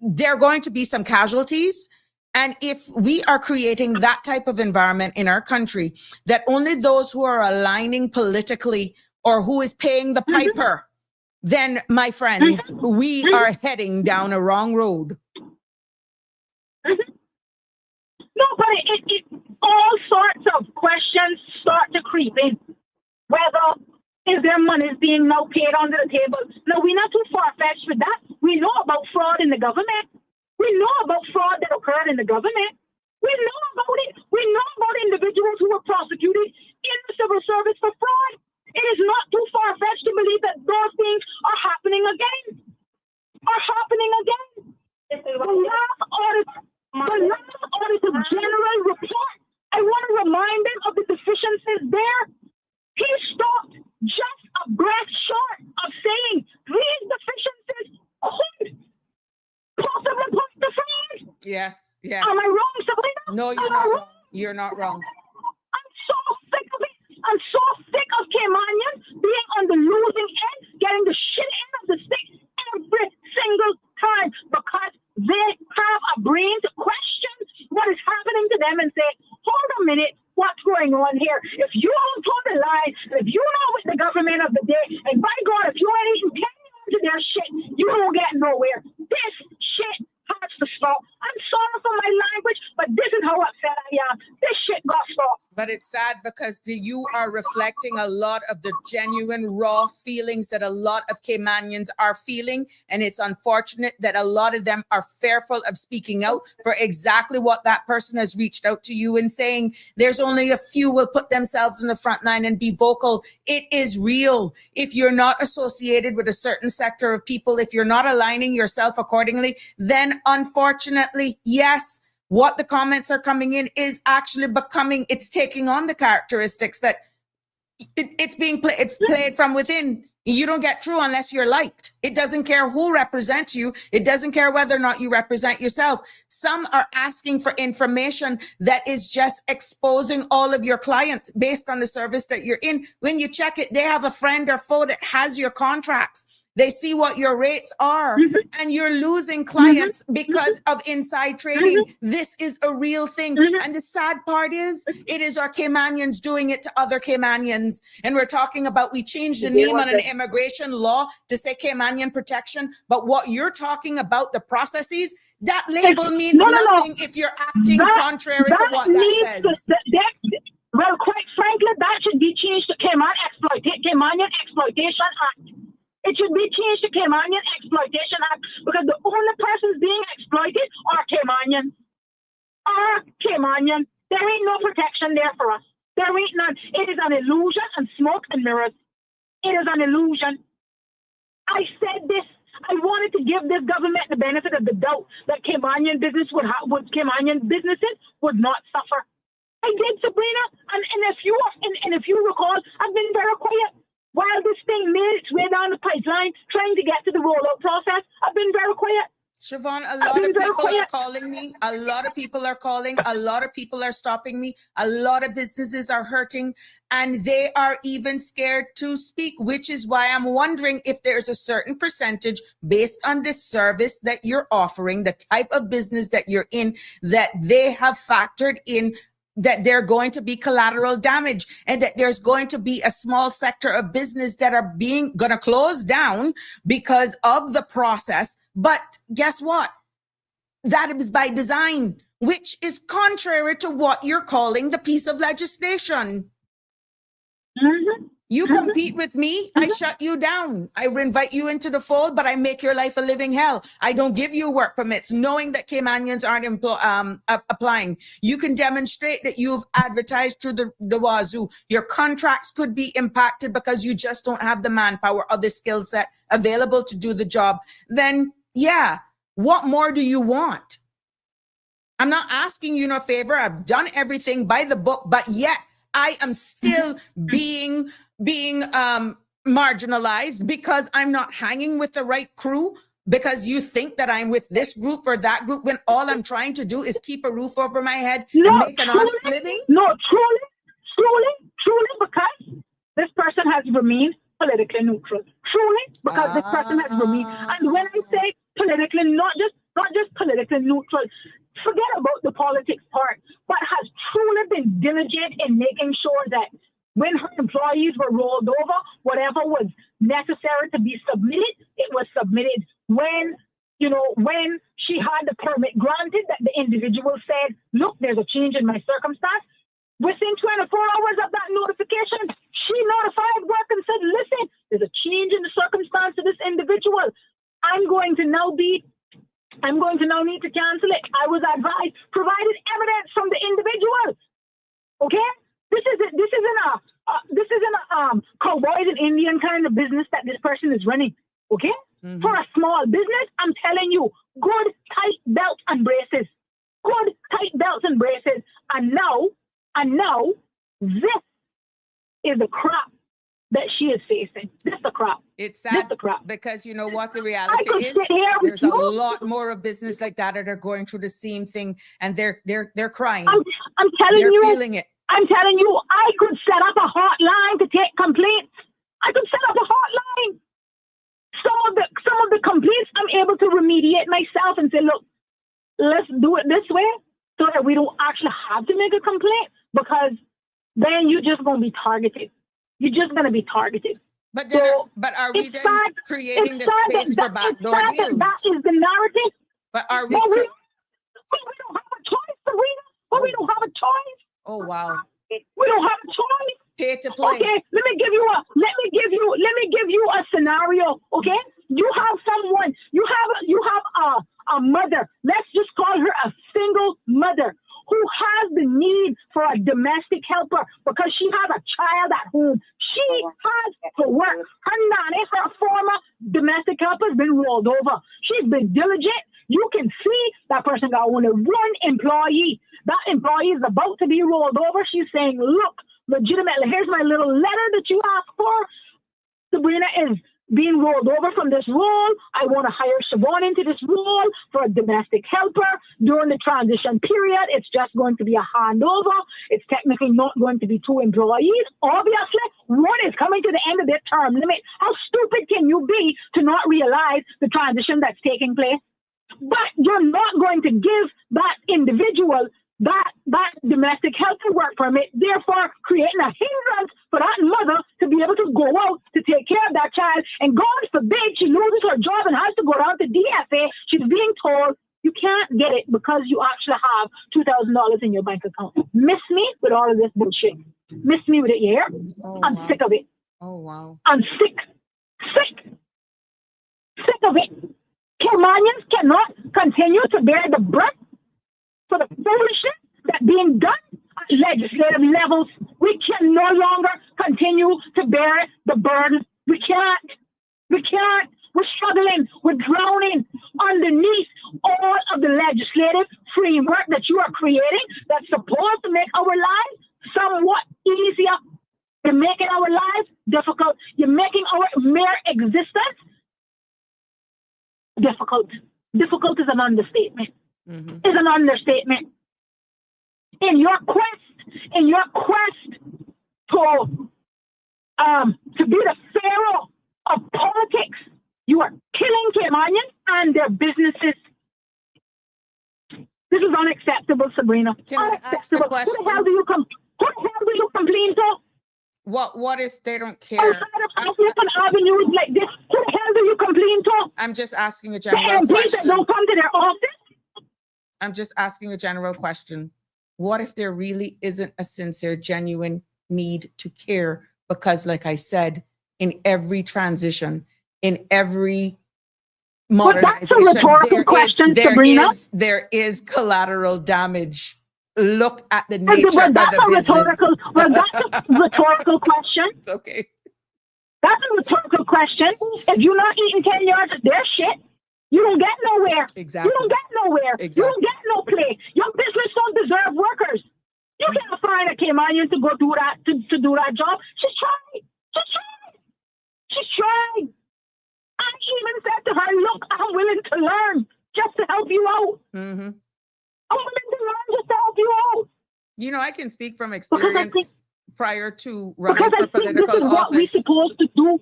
there are going to be some casualties. And if we are creating that type of environment in our country, that only those who are aligning politically or who is paying the piper, then, my friends, we are heading down a wrong road. no, but it all sorts of questions start to creep in. Whether is there money being now paid under the table? No, we're not too far-fetched with that. We know about fraud in the government. We know about fraud that occurred in the government. We know about it. We know about individuals who were prosecuted in the civil service for fraud. It is not too far-fetched to believe that those things are happening again. The last auditor general report, I want to remind them of the deficiencies there. He stopped just a breath short of saying these deficiencies could possibly put the fraud. Yes, yes. Am I wrong, Sabrina? No, you're not wrong. You're not wrong. I'm so sick of it. I'm so sick of Caymanians being on the losing end, getting the shit end of the stick every single time because they have a brain to question what is happening to them and say, hold a minute, what's going on here? If you don't toe the line, if you know with the government of the day, and by God, if you ain't even paying to their shit, you don't get nowhere. This shit has to stop. I'm sorry for my language, but this is how upset I am. This shit got stopped. But it's sad because you are reflecting a lot of the genuine, raw feelings that a lot of Caymanians are feeling. And it's unfortunate that a lot of them are fearful of speaking out for exactly what that person has reached out to you and saying. There's only a few will put themselves in the front line and be vocal. It is real. If you're not associated with a certain sector of people, if you're not aligning yourself accordingly, then unfortunately, yes, what the comments are coming in is actually it's taking on the characteristics that it's played from within. You don't get through unless you're liked. It doesn't care who represents you. It doesn't care whether or not you represent yourself. Some are asking for information that is just exposing all of your clients based on the service that you're in. When you check it, they have a friend or foe that has your contracts. They see what your rates are, and you're losing clients because of inside trading. This is a real thing. And the sad part is, it is our Caymanians doing it to other Caymanians. And we're talking about, we changed the name on an immigration law to say Caymanian Protection. But what you're talking about, the processes, that label means nothing if you're acting contrary to what that says. Well, quite frankly, that should be changed to Caymanian Exploitation Act. It should be changed to Caymanian Exploitation Act because the only persons being exploited are Caymanians. There ain't no protection there for us. There ain't none. It is an illusion and smoke and mirrors. It is an illusion. I said this. I wanted to give this government the benefit of the doubt that Caymanian businesses would not suffer. I did, Sabrina, and if you recall, I've been very quiet. While this thing made its way down the pipeline, trying to get to the rollout process, I've been very quiet. Siobhan, a lot of people are calling me. A lot of people are calling. A lot of people are stopping me. A lot of businesses are hurting, and they are even scared to speak, which is why I'm wondering if there's a certain percentage based on the service that you're offering, the type of business that you're in, that they have factored in that they're going to be collateral damage and that there's going to be a small sector of business that are gonna close down because of the process. But guess what? That is by design, which is contrary to what you're calling the piece of legislation. You compete with me, I shut you down. I invite you into the fold, but I make your life a living hell. I don't give you work permits, knowing that Caymanians aren't applying. You can demonstrate that you've advertised through the wazoo. Your contracts could be impacted because you just don't have the manpower or the skill set available to do the job. Then, yeah, what more do you want? I'm not asking you no favor. I've done everything by the book, but yet I am still being marginalized because I'm not hanging with the right crew, because you think that I'm with this group or that group, when all I'm trying to do is keep a roof over my head and make an honest living? No, truly, because this person has remained politically neutral. Truly, because this person has remained. And when I say politically, not just politically neutral, forget about the politics part, but has truly been diligent in making sure that when her employees were rolled over, whatever was necessary to be submitted, it was submitted. When she had the permit granted, that the individual said, look, there's a change in my circumstance. Within 24 hours of that notification, she notified work and said, listen, there's a change in the circumstance of this individual. I'm going to now need to cancel it. I was advised, provided evidence from the individual. Okay? This isn't a cowboys and Indian kind of business that this person is running. Okay? Mm-hmm. For a small business, I'm telling you, good tight belts and braces. Good tight belts and braces. And now, this is the crap that she is facing. This is the crap. It's sad because you know what the reality is? There's a lot more of business like that are going through the same thing, and they're crying. I'm telling you, they're feeling it. I'm telling you, I could set up a hotline to take complaints. I could set up a hotline. Some of the complaints I'm able to remediate myself and say, look, let's do it this way so that we don't actually have to make a complaint, because then you're just going to be targeted. You're just going to be targeted. But are we then creating the space for backdoor deals? That is the narrative. But are we? We don't have a choice, Sabrina. But we don't have a choice. Oh wow. We don't have a choice. Pay to play. Okay, let me give you a scenario. Okay, you have someone. You have a mother. Let's just call her a single mother who has the need for a domestic helper because she has a child at home. She has to work. Her nanny, her former domestic helper, has been rolled over. She's been diligent. You can see that person got only one employee. That employee is about to be rolled over. She's saying, look, legitimately, here's my little letter that you asked for. Sabrina is being rolled over from this role. I want to hire Siobhan into this role for a domestic helper. During the transition period, it's just going to be a handover. It's technically not going to be two employees. Obviously, one is coming to the end of their term limit. How stupid can you be to not realize the transition that's taking place? But you're not going to give that individual that domestic health work permit, therefore creating a hindrance for that mother to be able to go out to take care of that child. And God forbid she loses her job and has to go down to DFA. She's being told you can't get it because you actually have $2,000 in your bank account. Miss me with all of this bullshit. Miss me with it, yeah? Oh, I'm wow. sick of it. Oh, wow. I'm sick of it. Caymanians cannot continue to bear the brunt for the foolishness that's being done at legislative levels. We can no longer continue to bear the burden. We can't. We're struggling. We're drowning underneath all of the legislative framework that you are creating that's supposed to make our lives somewhat easier. You're making our lives difficult. You're making our mere existence difficult. Difficult is an understatement. Mm-hmm. Is an understatement. In your quest to be the pharaoh of politics, you are killing Caymanians and their businesses. This is unacceptable, Sabrina. Can I ask the question? Who the hell do you complain to? What if they don't care? Outside of open avenues like this, who the hell do you complain to? I'm just asking a The general MPs question. that don't come to their office? I'm just asking a general question. What if there really isn't a sincere, genuine need to care? Because like I said, in every transition, in every modernization, that's a rhetorical question, Sabrina. There is collateral damage. Look at the nature of the business. That's a rhetorical question. Okay. That's a rhetorical question. If you're not eating 10 yards of their shit, you don't get nowhere. Exactly. You don't get nowhere. Exactly. You don't get no play. Your business don't deserve workers. You can't find a Caymanian to go do that to do that job. Just try. She's trying. I even said to her, look, I'm willing to learn just to help you out. Mm-hmm. I'm willing to learn just to help you out. You know, I can speak from Because I think, experience prior to running because for I think this political is what we're office. supposed to do.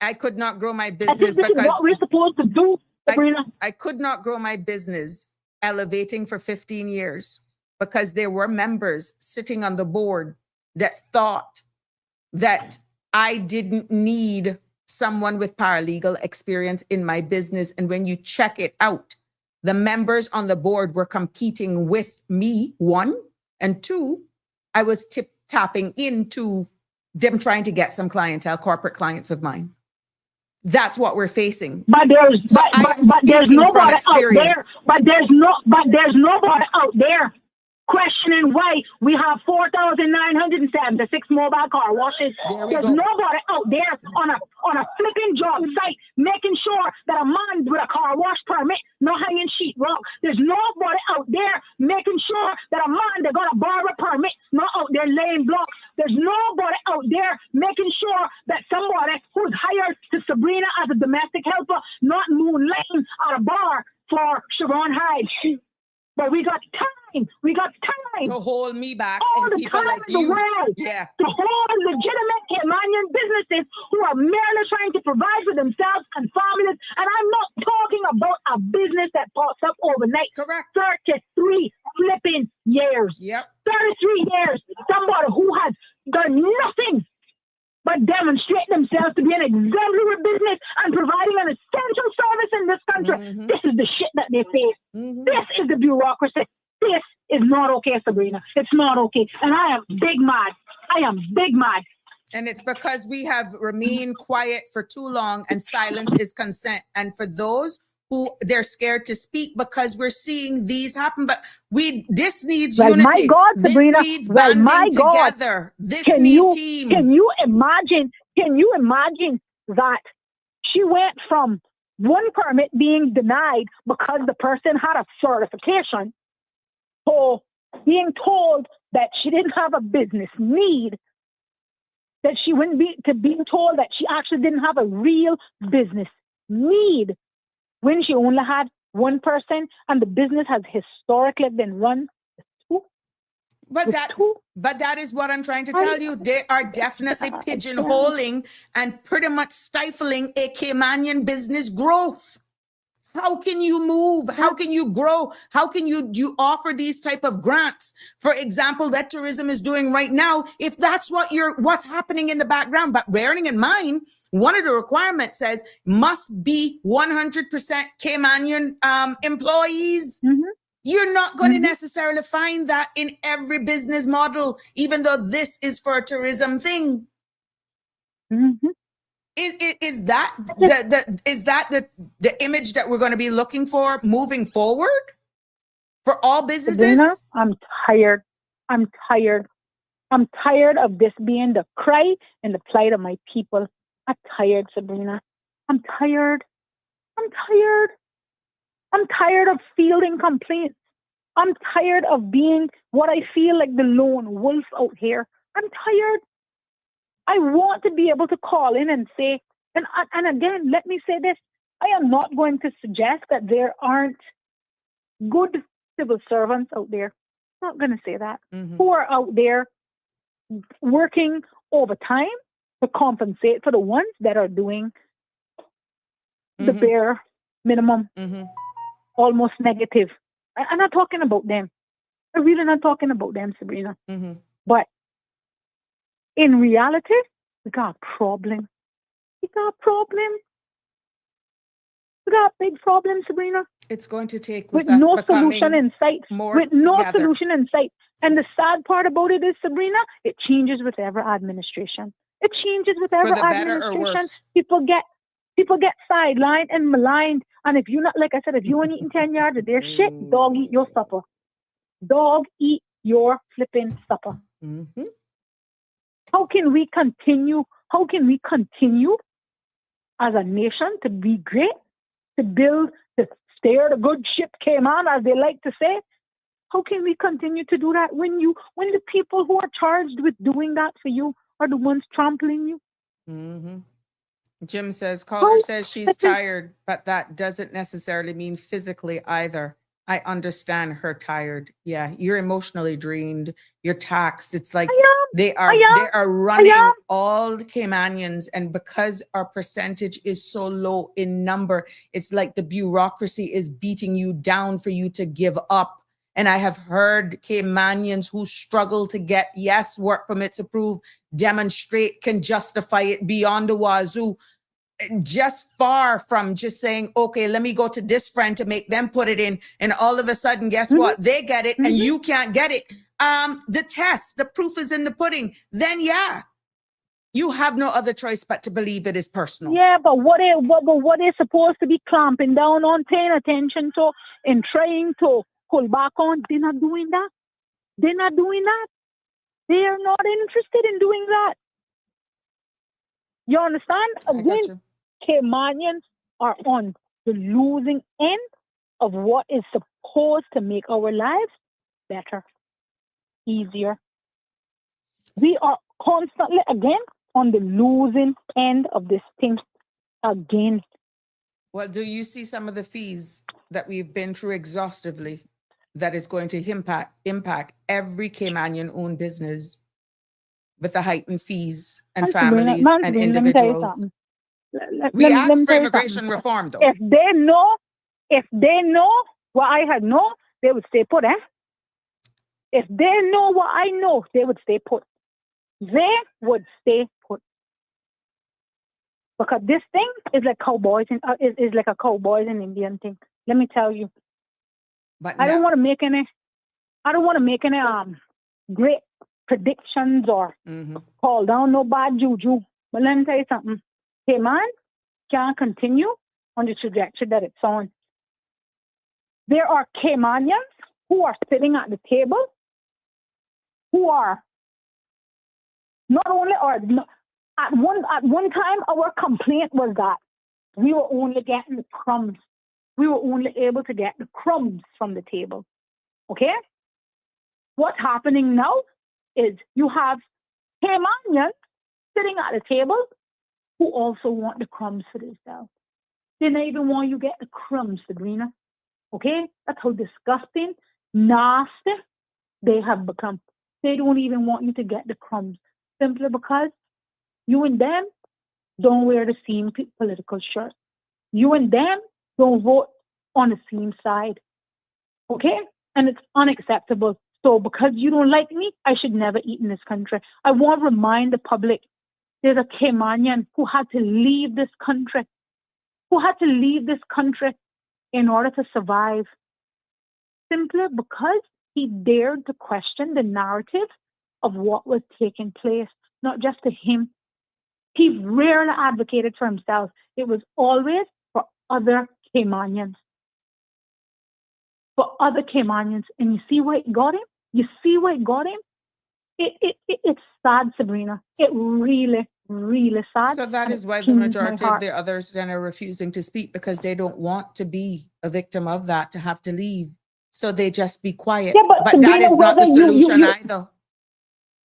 I could not grow my I business think this is because what we're supposed to do, Sabrina. I could not grow my business elevating for 15 years because there were members sitting on the board that thought that I didn't need someone with paralegal experience in my business. And when you check it out, the members on the board were competing with me, one, and two, I was tapping into them trying to get some clientele, corporate clients of mine. That's what we're facing. But there's So but there's nobody out there. But there's nobody out there questioning why we have 4,976 mobile car washes. There's nobody out there on a flipping job site making sure that a man with a car wash permit not hanging sheetrock. There's nobody out there making sure that a man that got a barber permit not out there laying blocks. There's nobody out there making sure that somebody who's hired to Sabrina as a domestic helper not moonlighting at a bar for Sharon Hyde. But we got time. We got time to hold me back. All and the people time like in the you. world. Yeah. To hold legitimate Caymanian businesses who are merely trying to provide for themselves and families. And I'm not talking about a business that pops up overnight. Correct. 33 flipping years. Yep. 33 years. Somebody who has done nothing but demonstrate themselves to be an exemplary business and providing an essential service in this country. Mm-hmm. This is the shit that they face. Mm-hmm. This is the bureaucracy. This is not okay, Sabrina. It's not okay. And I am big mad. I am big mad. And it's because we have remained quiet for too long and silence is consent. And for those who they're scared to speak because we're seeing these happen, but this needs unity. My God, Sabrina. This needs banding my God. together. This needs team. Can you imagine that she went from one permit being denied because the person had a certification to being told that she didn't have a business need, that she wouldn't be, to being told that she actually didn't have a real business need when she only had one person and the business has historically been run But that is what I'm trying to tell you. They are definitely pigeonholing and pretty much stifling a Caymanian business growth. How can you move? How can you grow? How can you offer these type of grants? For example, that tourism is doing right now, if that's what's happening in the background. But bearing in mind, one of the requirements says must be 100% Caymanian employees. Mm-hmm. You're not going to necessarily find that in every business model, even though this is for a tourism thing. Mm-hmm. Is that the image that we're going to be looking for moving forward for all businesses? Sabrina, I'm tired of this being the cry and the plight of my people. I'm tired, Sabrina. I'm tired of fielding complaints. I'm tired of being what I feel like the lone wolf out here. I'm tired. I want to be able to call in and say, and again, let me say this. I am not going to suggest that there aren't good civil servants out there. I'm not going to say that. Mm-hmm. Who are out there working overtime to compensate for the ones that are doing the bare minimum, almost negative. I'm not talking about them. I'm really not talking about them, Sabrina. Mm-hmm. But in reality, we got a problem. We got big problems, Sabrina. It's going to take with no solution in sight. Solution in sight. And the sad part about it is, Sabrina, it changes with every administration. It changes with every administration. People get sidelined and maligned. And if you're not, like I said, if you ain't eating 10 yards of their shit, dog eat your supper. Dog eat your flipping supper. Mm-hmm. How can we continue as a nation to be great, to build, to steer the good ship Cayman, as they like to say? How can we continue to do that when the people who are charged with doing that for you are the ones trampling you? Mm-hmm. Jim says, How caller says she's it is- tired, but that doesn't necessarily mean physically either. I understand her tired. Yeah, you're emotionally drained. You're taxed. It's like they are running all the Caymanians, and because our percentage is so low in number, it's like the bureaucracy is beating you down for you to give up. And I have heard Caymanians who struggle to get work permits approved, demonstrate, can justify it beyond the wazoo, just far from just saying, okay, let me go to this friend to make them put it in. And all of a sudden, guess what? They get it and you can't get it. The test, the proof is in the pudding. Then you have no other choice but to believe it is personal. Yeah, but what they're supposed to be clamping down on, paying attention to, and trying to pull back on, they're not doing that. They're not doing that. They are not interested in doing that. You understand? Again, Caymanians are on the losing end of what is supposed to make our lives better, easier. We are constantly, again, on the losing end of this thing again. Well, do you see some of the fees that we've been through exhaustively that is going to impact every Caymanian-owned business with the heightened fees and families and individuals? We asked for immigration reform, though. If they know what I had known, they would stay put, If they know what I know, they would stay put. They would stay put. Because this thing is like cowboys and is like a cowboys and Indian thing. Let me tell you. But I don't want to make any great predictions or call down no bad juju. But let me tell you something. Cayman can't continue on the trajectory that it's on. There are Caymanians who are sitting at the table who are not only at one time our complaint was that we were only getting the crumbs. We were only able to get the crumbs from the table. Okay? What's happening now is you have Caymanians sitting at the table who also want the crumbs for themselves. They don't even want you to get the crumbs, Sabrina. Okay? That's how disgusting, nasty they have become. They don't even want you to get the crumbs simply because you and them don't wear the same political shirt. You and them don't vote on the same side. Okay? And it's unacceptable. So because you don't like me, I should never eat in this country. I want to remind the public there's a Caymanian who had to leave this country, in order to survive, simply because he dared to question the narrative of what was taking place, not just to him. He rarely advocated for himself. It was always for other Caymanians. For other Caymanians. And you see where it got him? It's sad, Sabrina. It really, really sad. So that is why the majority of the others then are refusing to speak, because they don't want to be a victim of that, to have to leave. So they just be quiet. Yeah, but Sabrina, that is not the solution either.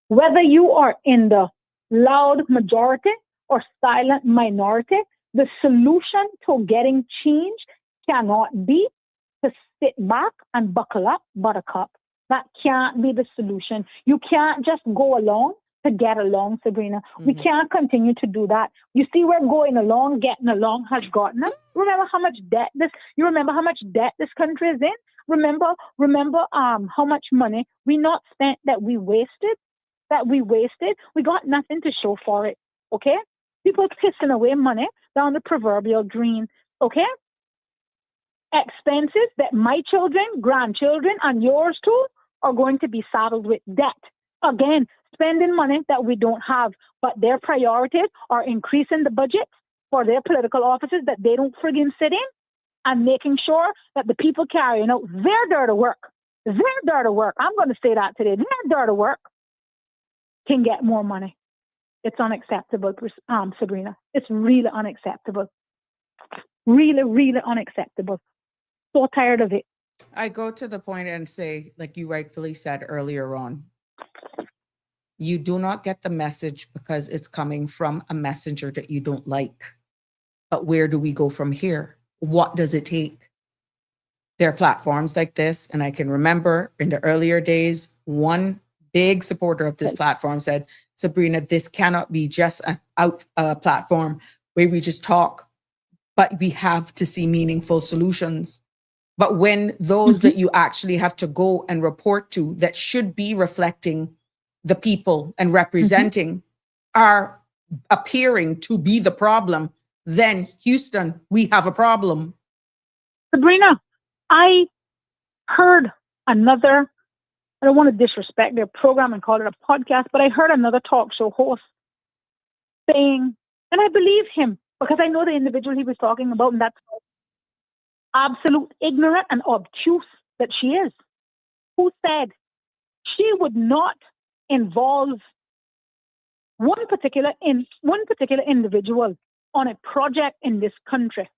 Whether you are in the loud majority or silent minority, the solution to getting change cannot be to sit back and buckle up, buttercup. That can't be the solution. You can't just go along to get along, Sabrina. We can't continue to do that. You see where getting along has gotten us. Remember how much debt this country is in? Remember how much money we not spent that we wasted? We got nothing to show for it. Okay? People pissing away money down the proverbial drain. Okay? Expenses that my children, grandchildren, and yours too are going to be saddled with debt. Again, spending money that we don't have, but their priorities are increasing the budget for their political offices that they don't friggin' sit in, and making sure that the people carrying out their dirty work, I'm going to say that today, their dirty work can get more money. It's unacceptable, Sabrina. It's really unacceptable. Really, really unacceptable. So tired of it. I go to the point and say, like you rightfully said earlier on, you do not get the message because it's coming from a messenger that you don't like. But where do we go from here? What does it take? There are platforms like this, and I can remember in the earlier days, one big supporter of this platform said, Sabrina, this cannot be just a platform where we just talk, but we have to see meaningful solutions. But when those that you actually have to go and report to that should be reflecting the people and representing are appearing to be the problem, then Houston, we have a problem. Sabrina, I heard another, I don't want to disrespect their program and call it a podcast, but I heard another talk show host saying, and I believe him because I know the individual he was talking about, and that's absolute ignorant and obtuse that she is, who said she would not involve one particular individual on a project in this country,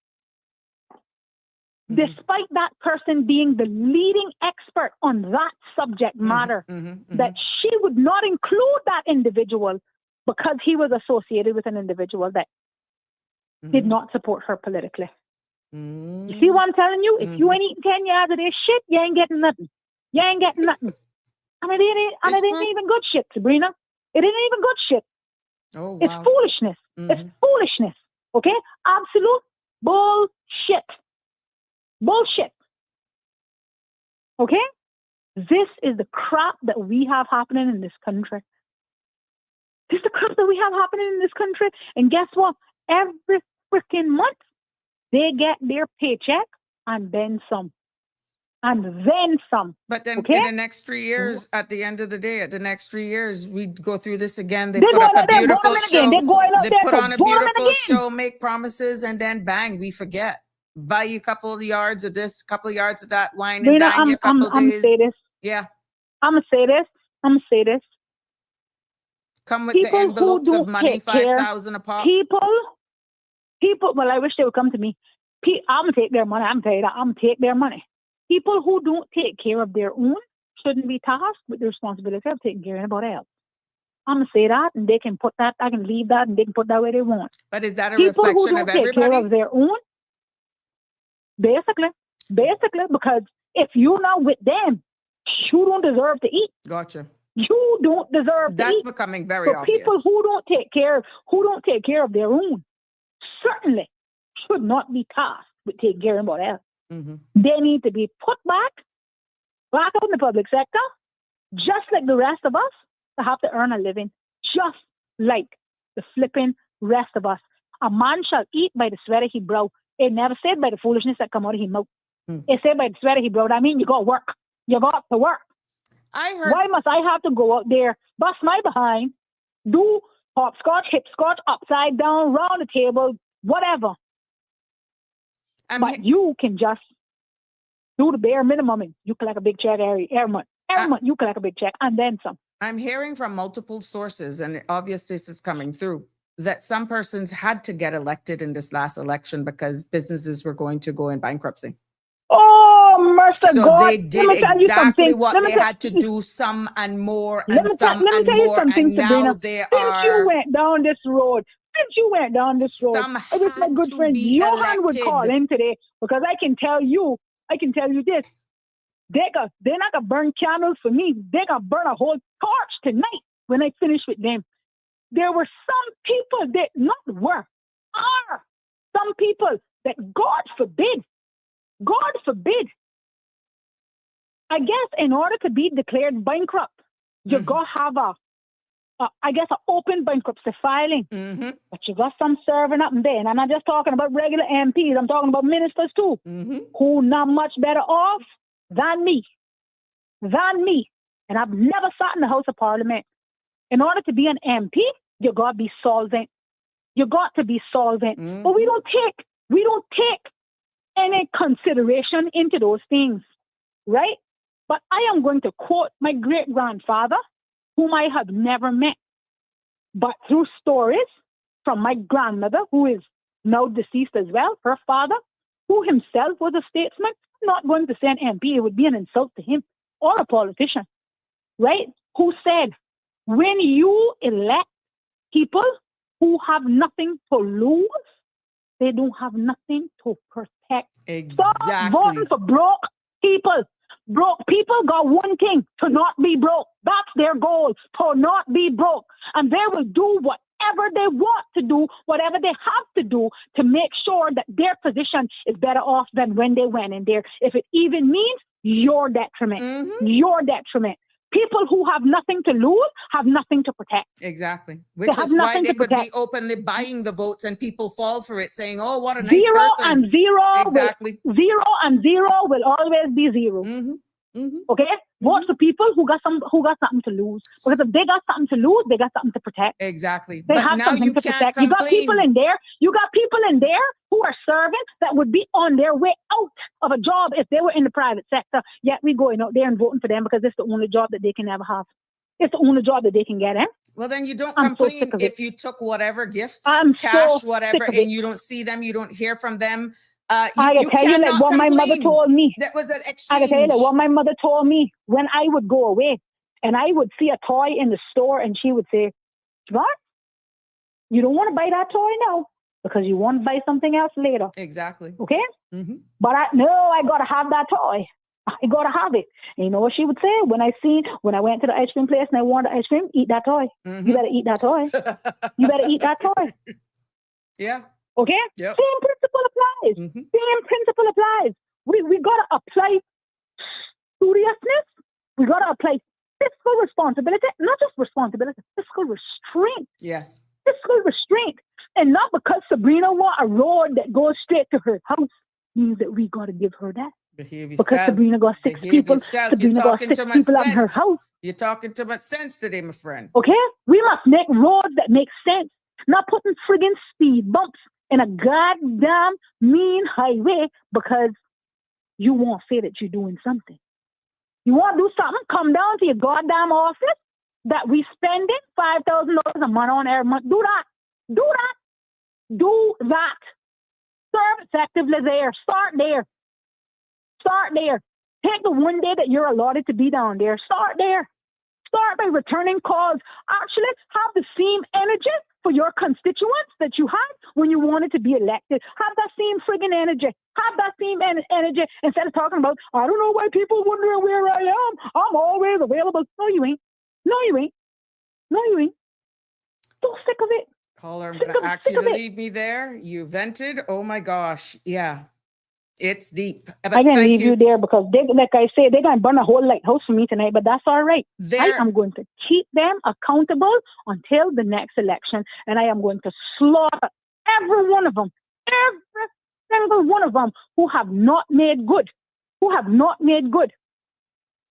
despite that person being the leading expert on that subject matter, that she would not include that individual because he was associated with an individual that did not support her politically. You see what I'm telling you? If you ain't eating 10 yards of this shit, you ain't getting nothing. You ain't getting nothing. And it ain't even good shit, Sabrina. It ain't even good shit. Oh, wow. It's foolishness. It's foolishness. Okay? Absolute bullshit. Bullshit. Okay? This is the crap that we have happening in this country. This is the crap that we have happening in this country. And guess what? Every freaking month, they get their paycheck and then some. And then some. But then okay? in the next 3 years, at the end of the day, at the next 3 years, we go through this again. They put up a beautiful show. They put on a beautiful show, make promises, and then bang, we forget. Buy you a couple of yards of this, couple of yards of that, wine and dine you a couple of days. Say this. Yeah. I'm going to say this. Come with the envelopes of money, 5,000 a pop. People, well, I wish they would come to me. I'm going to take their money. I'm going to tell you that. I'm going to take their money. People who don't take care of their own shouldn't be tasked with the responsibility of taking care of anybody else. I'm going to say that, and they can put that, I can leave that, and they can put that where they want. But is that a people reflection who of don't take everybody? Care of their own, basically, because if you're not with them, you don't deserve to eat. Gotcha. You don't deserve to eat. That's becoming very obvious. People who don't take care of their own certainly should not be tasked with taking care of anybody else. They need to be put back out in the public sector, just like the rest of us, to have to earn a living, just like the flipping rest of us. A man shall eat by the sweat of his brow. It never said by the foolishness that come out of his mouth. It said by the sweat of his brow. I mean, you got to work. You got to work. I heard. Why must I have to go out there, bust my behind, do hopscotch, hipscotch, upside down, round the table, whatever? But you can just do the bare minimum and you collect a big check every month. Every month you collect a big check and then some. I'm hearing from multiple sources, and obviously this is coming through, that some persons had to get elected in this last election because businesses were going to go in bankruptcy. Oh, mercy so God. they did exactly what they had to do, some and more, and some and more, and now they are... you went down this road, I wish my good friend Johan would call in today, because I can tell you this. They're not gonna burn candles for me. They're gonna burn a whole torch tonight when I finish with them. There were some people that are some people that God forbid, I guess in order to be declared bankrupt, you gotta have an open bankruptcy filing. But you got some serving up and there. And I'm not just talking about regular MPs. I'm talking about ministers too, who not much better off than me. And I've never sat in the House of Parliament. In order to be an MP, you got to be solvent. But we don't take any consideration into those things, right? But I am going to quote my great-grandfather, whom I have never met, but through stories from my grandmother, who is now deceased as well, her father, who himself was a statesman. I'm not going to say an MP, it would be an insult to him, or a politician, right? Who said, when you elect people who have nothing to lose, they don't have nothing to protect. Exactly. Stop voting for broke people. Broke people got one thing, to not be broke. That's their goal, to not be broke. And they will do whatever they want to do, whatever they have to do to make sure that their position is better off than when they went in there. If it even means your detriment, your detriment. People who have nothing to lose have nothing to protect. Exactly. Which is why they could be openly buying the votes and people fall for it, saying, oh, what a nice zero person. And zero. Exactly. Zero and zero will always be zero. Okay? Vote for people who got something to lose. Because if they got something to lose, they got something to protect. Exactly. They but have now something you to can't protect. complain. You got people in there who are serving that would be on their way out of a job if they were in the private sector. Yet we going out there and voting for them because it's the only job that they can ever have. It's the only job that they can get in. Well, then you don't I'm complain so if you took whatever gifts, I'm cash, so whatever, sick of and it. you don't see them, you don't hear from them. I can tell you like what my mother told me. That was an exchange. I can tell you like what my mother told me when I would go away and I would see a toy in the store and she would say, "What? You don't want to buy that toy now because you want to buy something else later." Exactly. Okay? But I got to have that toy. I got to have it. And you know what she would say? When I went to the ice cream place and I wanted ice cream, eat that toy. You better eat that toy. You better eat that toy. Yeah. Okay? Yep. Same principle applies. Same principle applies. We got to apply seriousness. We got to apply fiscal responsibility, not just responsibility, fiscal restraint. Yes. Fiscal restraint. And not because Sabrina want a road that goes straight to her house means that we got to give her that. Behave because yourself. Sabrina got six people. Sabrina got 6 people out in her house. You're talking too much sense today, my friend. Okay? We must make roads that make sense. Not putting friggin' speed bumps in a goddamn mean highway because you won't say that you're doing something. You want to do something? Come down to your goddamn office that we spending $5,000 a month on every month. Do that. Do that. Do that. Serve effectively there. Start there. Start there. Take the one day that you're allotted to be down there. Start there. Start by returning calls. Actually, have the same energy for your constituents that you had when you wanted to be elected. Have that same friggin' energy. Have that same energy instead of talking about, I don't know why people wondering where I am. I'm always available. No, you ain't. No, you ain't. No, you ain't. So sick of it. Caller, I'm going to ask you to leave me there. You vented. Oh my gosh. Yeah. It's deep. But I can leave you there because they, like I say, they're going to burn a whole lighthouse for me tonight, but that's all right. I am going to keep them accountable until the next election, and I am going to slaughter every one of them, every single one of them who have not made good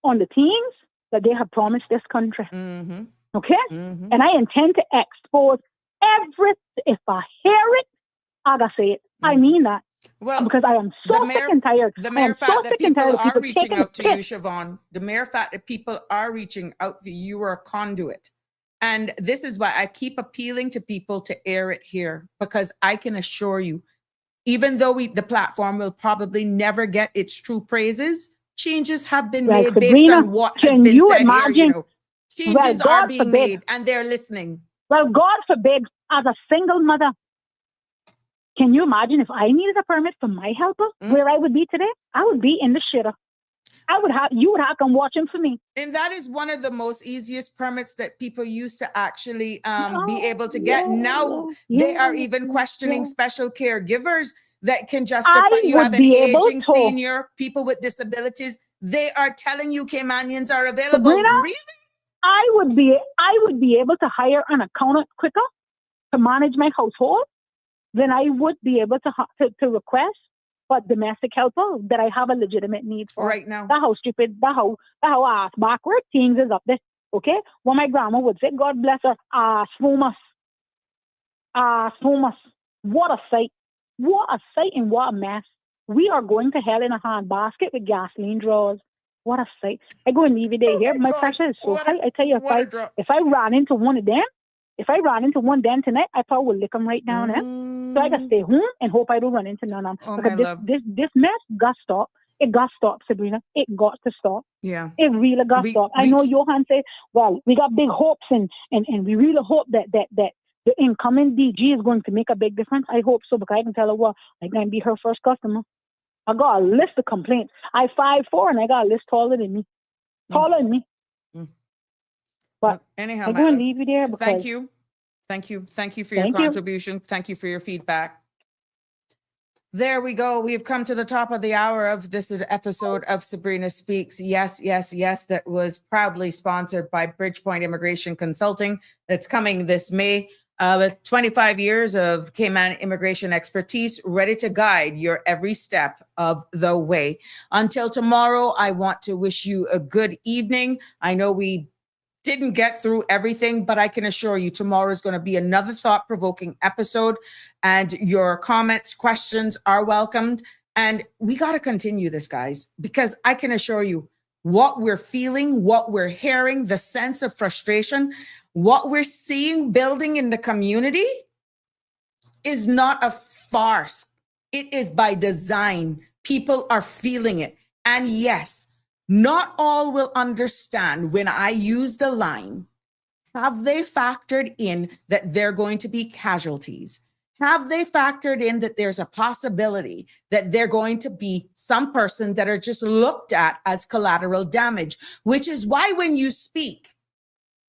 on the things that they have promised this country. Okay? And I intend to expose if I hear it, I gotta say it. I mean that. Well, because I am so sick and tired. The mere fact that people are reaching out to you, Siobhan, the mere fact that people are reaching out to you, you are a conduit. And this is why I keep appealing to people to air it here, because I can assure you, even though the platform will probably never get its true praises, changes have been made based on what has been said here. You know, changes are being made and they're listening. Well, God forbid, as a single mother, can you imagine if I needed a permit for my helper, where I would be today? I would be in the shitter. You would have come watching for me. And that is one of the most easiest permits that people used to actually be able to get. Now they are even questioning special caregivers that can justify you have an aging senior, people with disabilities. They are telling you Caymanians are available. Sabrina, really? I would be able to hire an accountant quicker to manage my household than I would be able to request for domestic helper that I have a legitimate need for. Right now. That's how stupid, that's how ass backward things is up there. Okay? What my grandma would say, God bless her, swoomers. What a sight. What a sight and what a mess. We are going to hell in a handbasket with gasoline drawers. What a sight. I go and leave it there here. My pressure is so high. I tell you, if I ran into one of them, tonight, I probably would lick them right down there. So I gotta stay home and hope I don't run into none of them. Because this mess got to stop. It got to stop, Sabrina. It got to stop. Yeah. It really got to stop. I know Johan said, well, we got big hopes and we really hope that the incoming DG is going to make a big difference? I hope so, because I can tell her what, I can be her first customer. I got a list of complaints. I 5'4" and I got a list taller than me. Taller than me. But anyhow, I'm going to leave you there because... Thank you. Thank you for your contribution. Thank you for your feedback. There we go. We've come to the top of the hour of this episode of Sabrina Speaks. Yes, that was proudly sponsored by Bridgepoint Immigration Consulting. That's coming this May. With 25 years of Cayman immigration expertise, ready to guide your every step of the way. Until tomorrow, I want to wish you a good evening. I know we didn't get through everything, but I can assure you tomorrow is going to be another thought-provoking episode, and your comments, questions are welcomed. And we got to continue this, guys, because I can assure you what we're feeling, what we're hearing, the sense of frustration, what we're seeing building in the community is not a farce. It is by design. People are feeling it. And yes, not all will understand when I use the line, have they factored in that they're going to be casualties? Have they factored in that there's a possibility that they're going to be some person that are just looked at as collateral damage, which is why when you speak,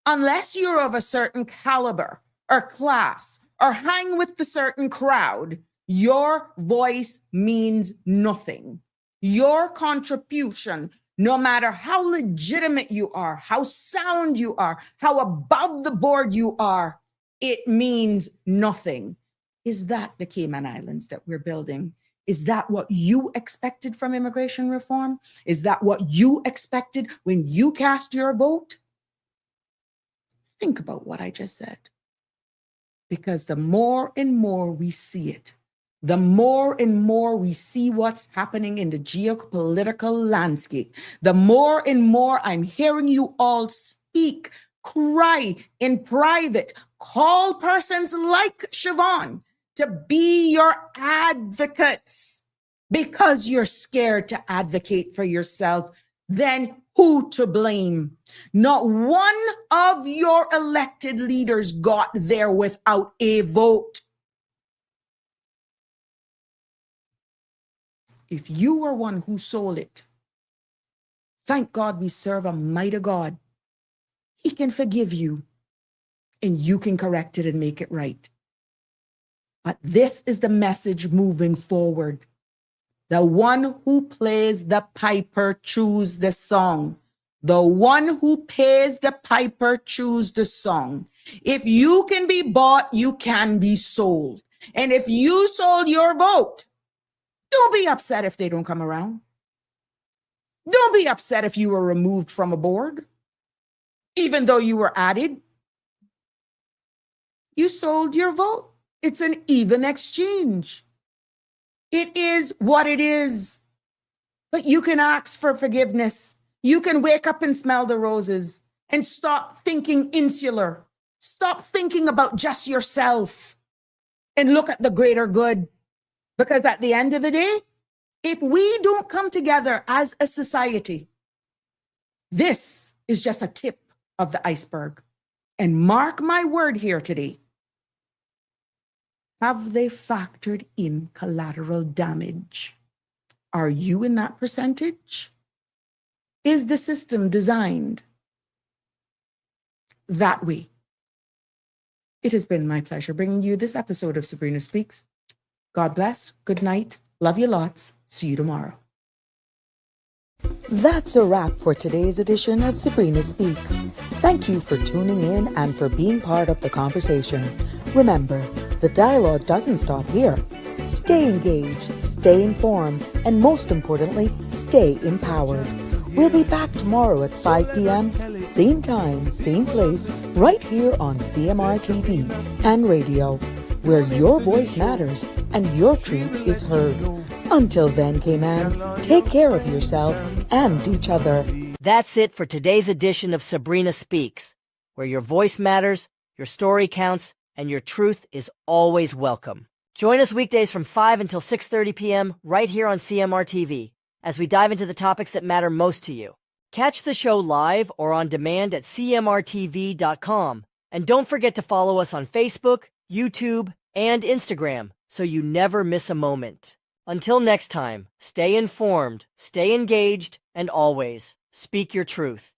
unless you're of a certain caliber or class or hang with the certain crowd, your voice means nothing. Your contribution, no matter how legitimate you are, how sound you are, how above the board you are, it means nothing. Is that the Cayman Islands that we're building? Is that what you expected from immigration reform? Is that what you expected when you cast your vote? Think about what I just said. Because the more and more we see it, the more and more we see what's happening in the geopolitical landscape, the more and more I'm hearing you all speak, cry in private, call persons like Siobhan to be your advocates because you're scared to advocate for yourself. Then who to blame? Not one of your elected leaders got there without a vote. If you were one who sold it, thank God we serve a mighty God. He can forgive you and you can correct it and make it right. But this is the message moving forward. The one who plays the piper choose the song. The one who pays the piper choose the song. If you can be bought, you can be sold. And if you sold your vote, don't be upset if they don't come around. Don't be upset if you were removed from a board, even though you were added. You sold your vote. It's an even exchange. It is what it is. But you can ask for forgiveness. You can wake up and smell the roses and stop thinking insular. Stop thinking about just yourself and look at the greater good. Because at the end of the day, if we don't come together as a society, this is just a tip of the iceberg. And mark my word here today. Have they factored in collateral damage? Are you in that percentage? Is the system designed that way? It has been my pleasure bringing you this episode of Sabrina Speaks. God bless. Good night. Love you lots. See you tomorrow. That's a wrap for today's edition of Sabrina Speaks. Thank you for tuning in and for being part of the conversation. Remember, the dialogue doesn't stop here. Stay engaged, stay informed, and most importantly, stay empowered. We'll be back tomorrow at 5 p.m., same time, same place, right here on CMR TV and radio, where your voice matters and your truth is heard. Until then, Cayman, take care of yourself and each other. That's it for today's edition of Sabrina Speaks, where your voice matters, your story counts, and your truth is always welcome. Join us weekdays from 5 until 6:30 p.m. right here on CMR TV as we dive into the topics that matter most to you. Catch the show live or on demand at cmrtv.com And don't forget to follow us on Facebook, YouTube, and Instagram so you never miss a moment. Until next time, stay informed, stay engaged, and always speak your truth.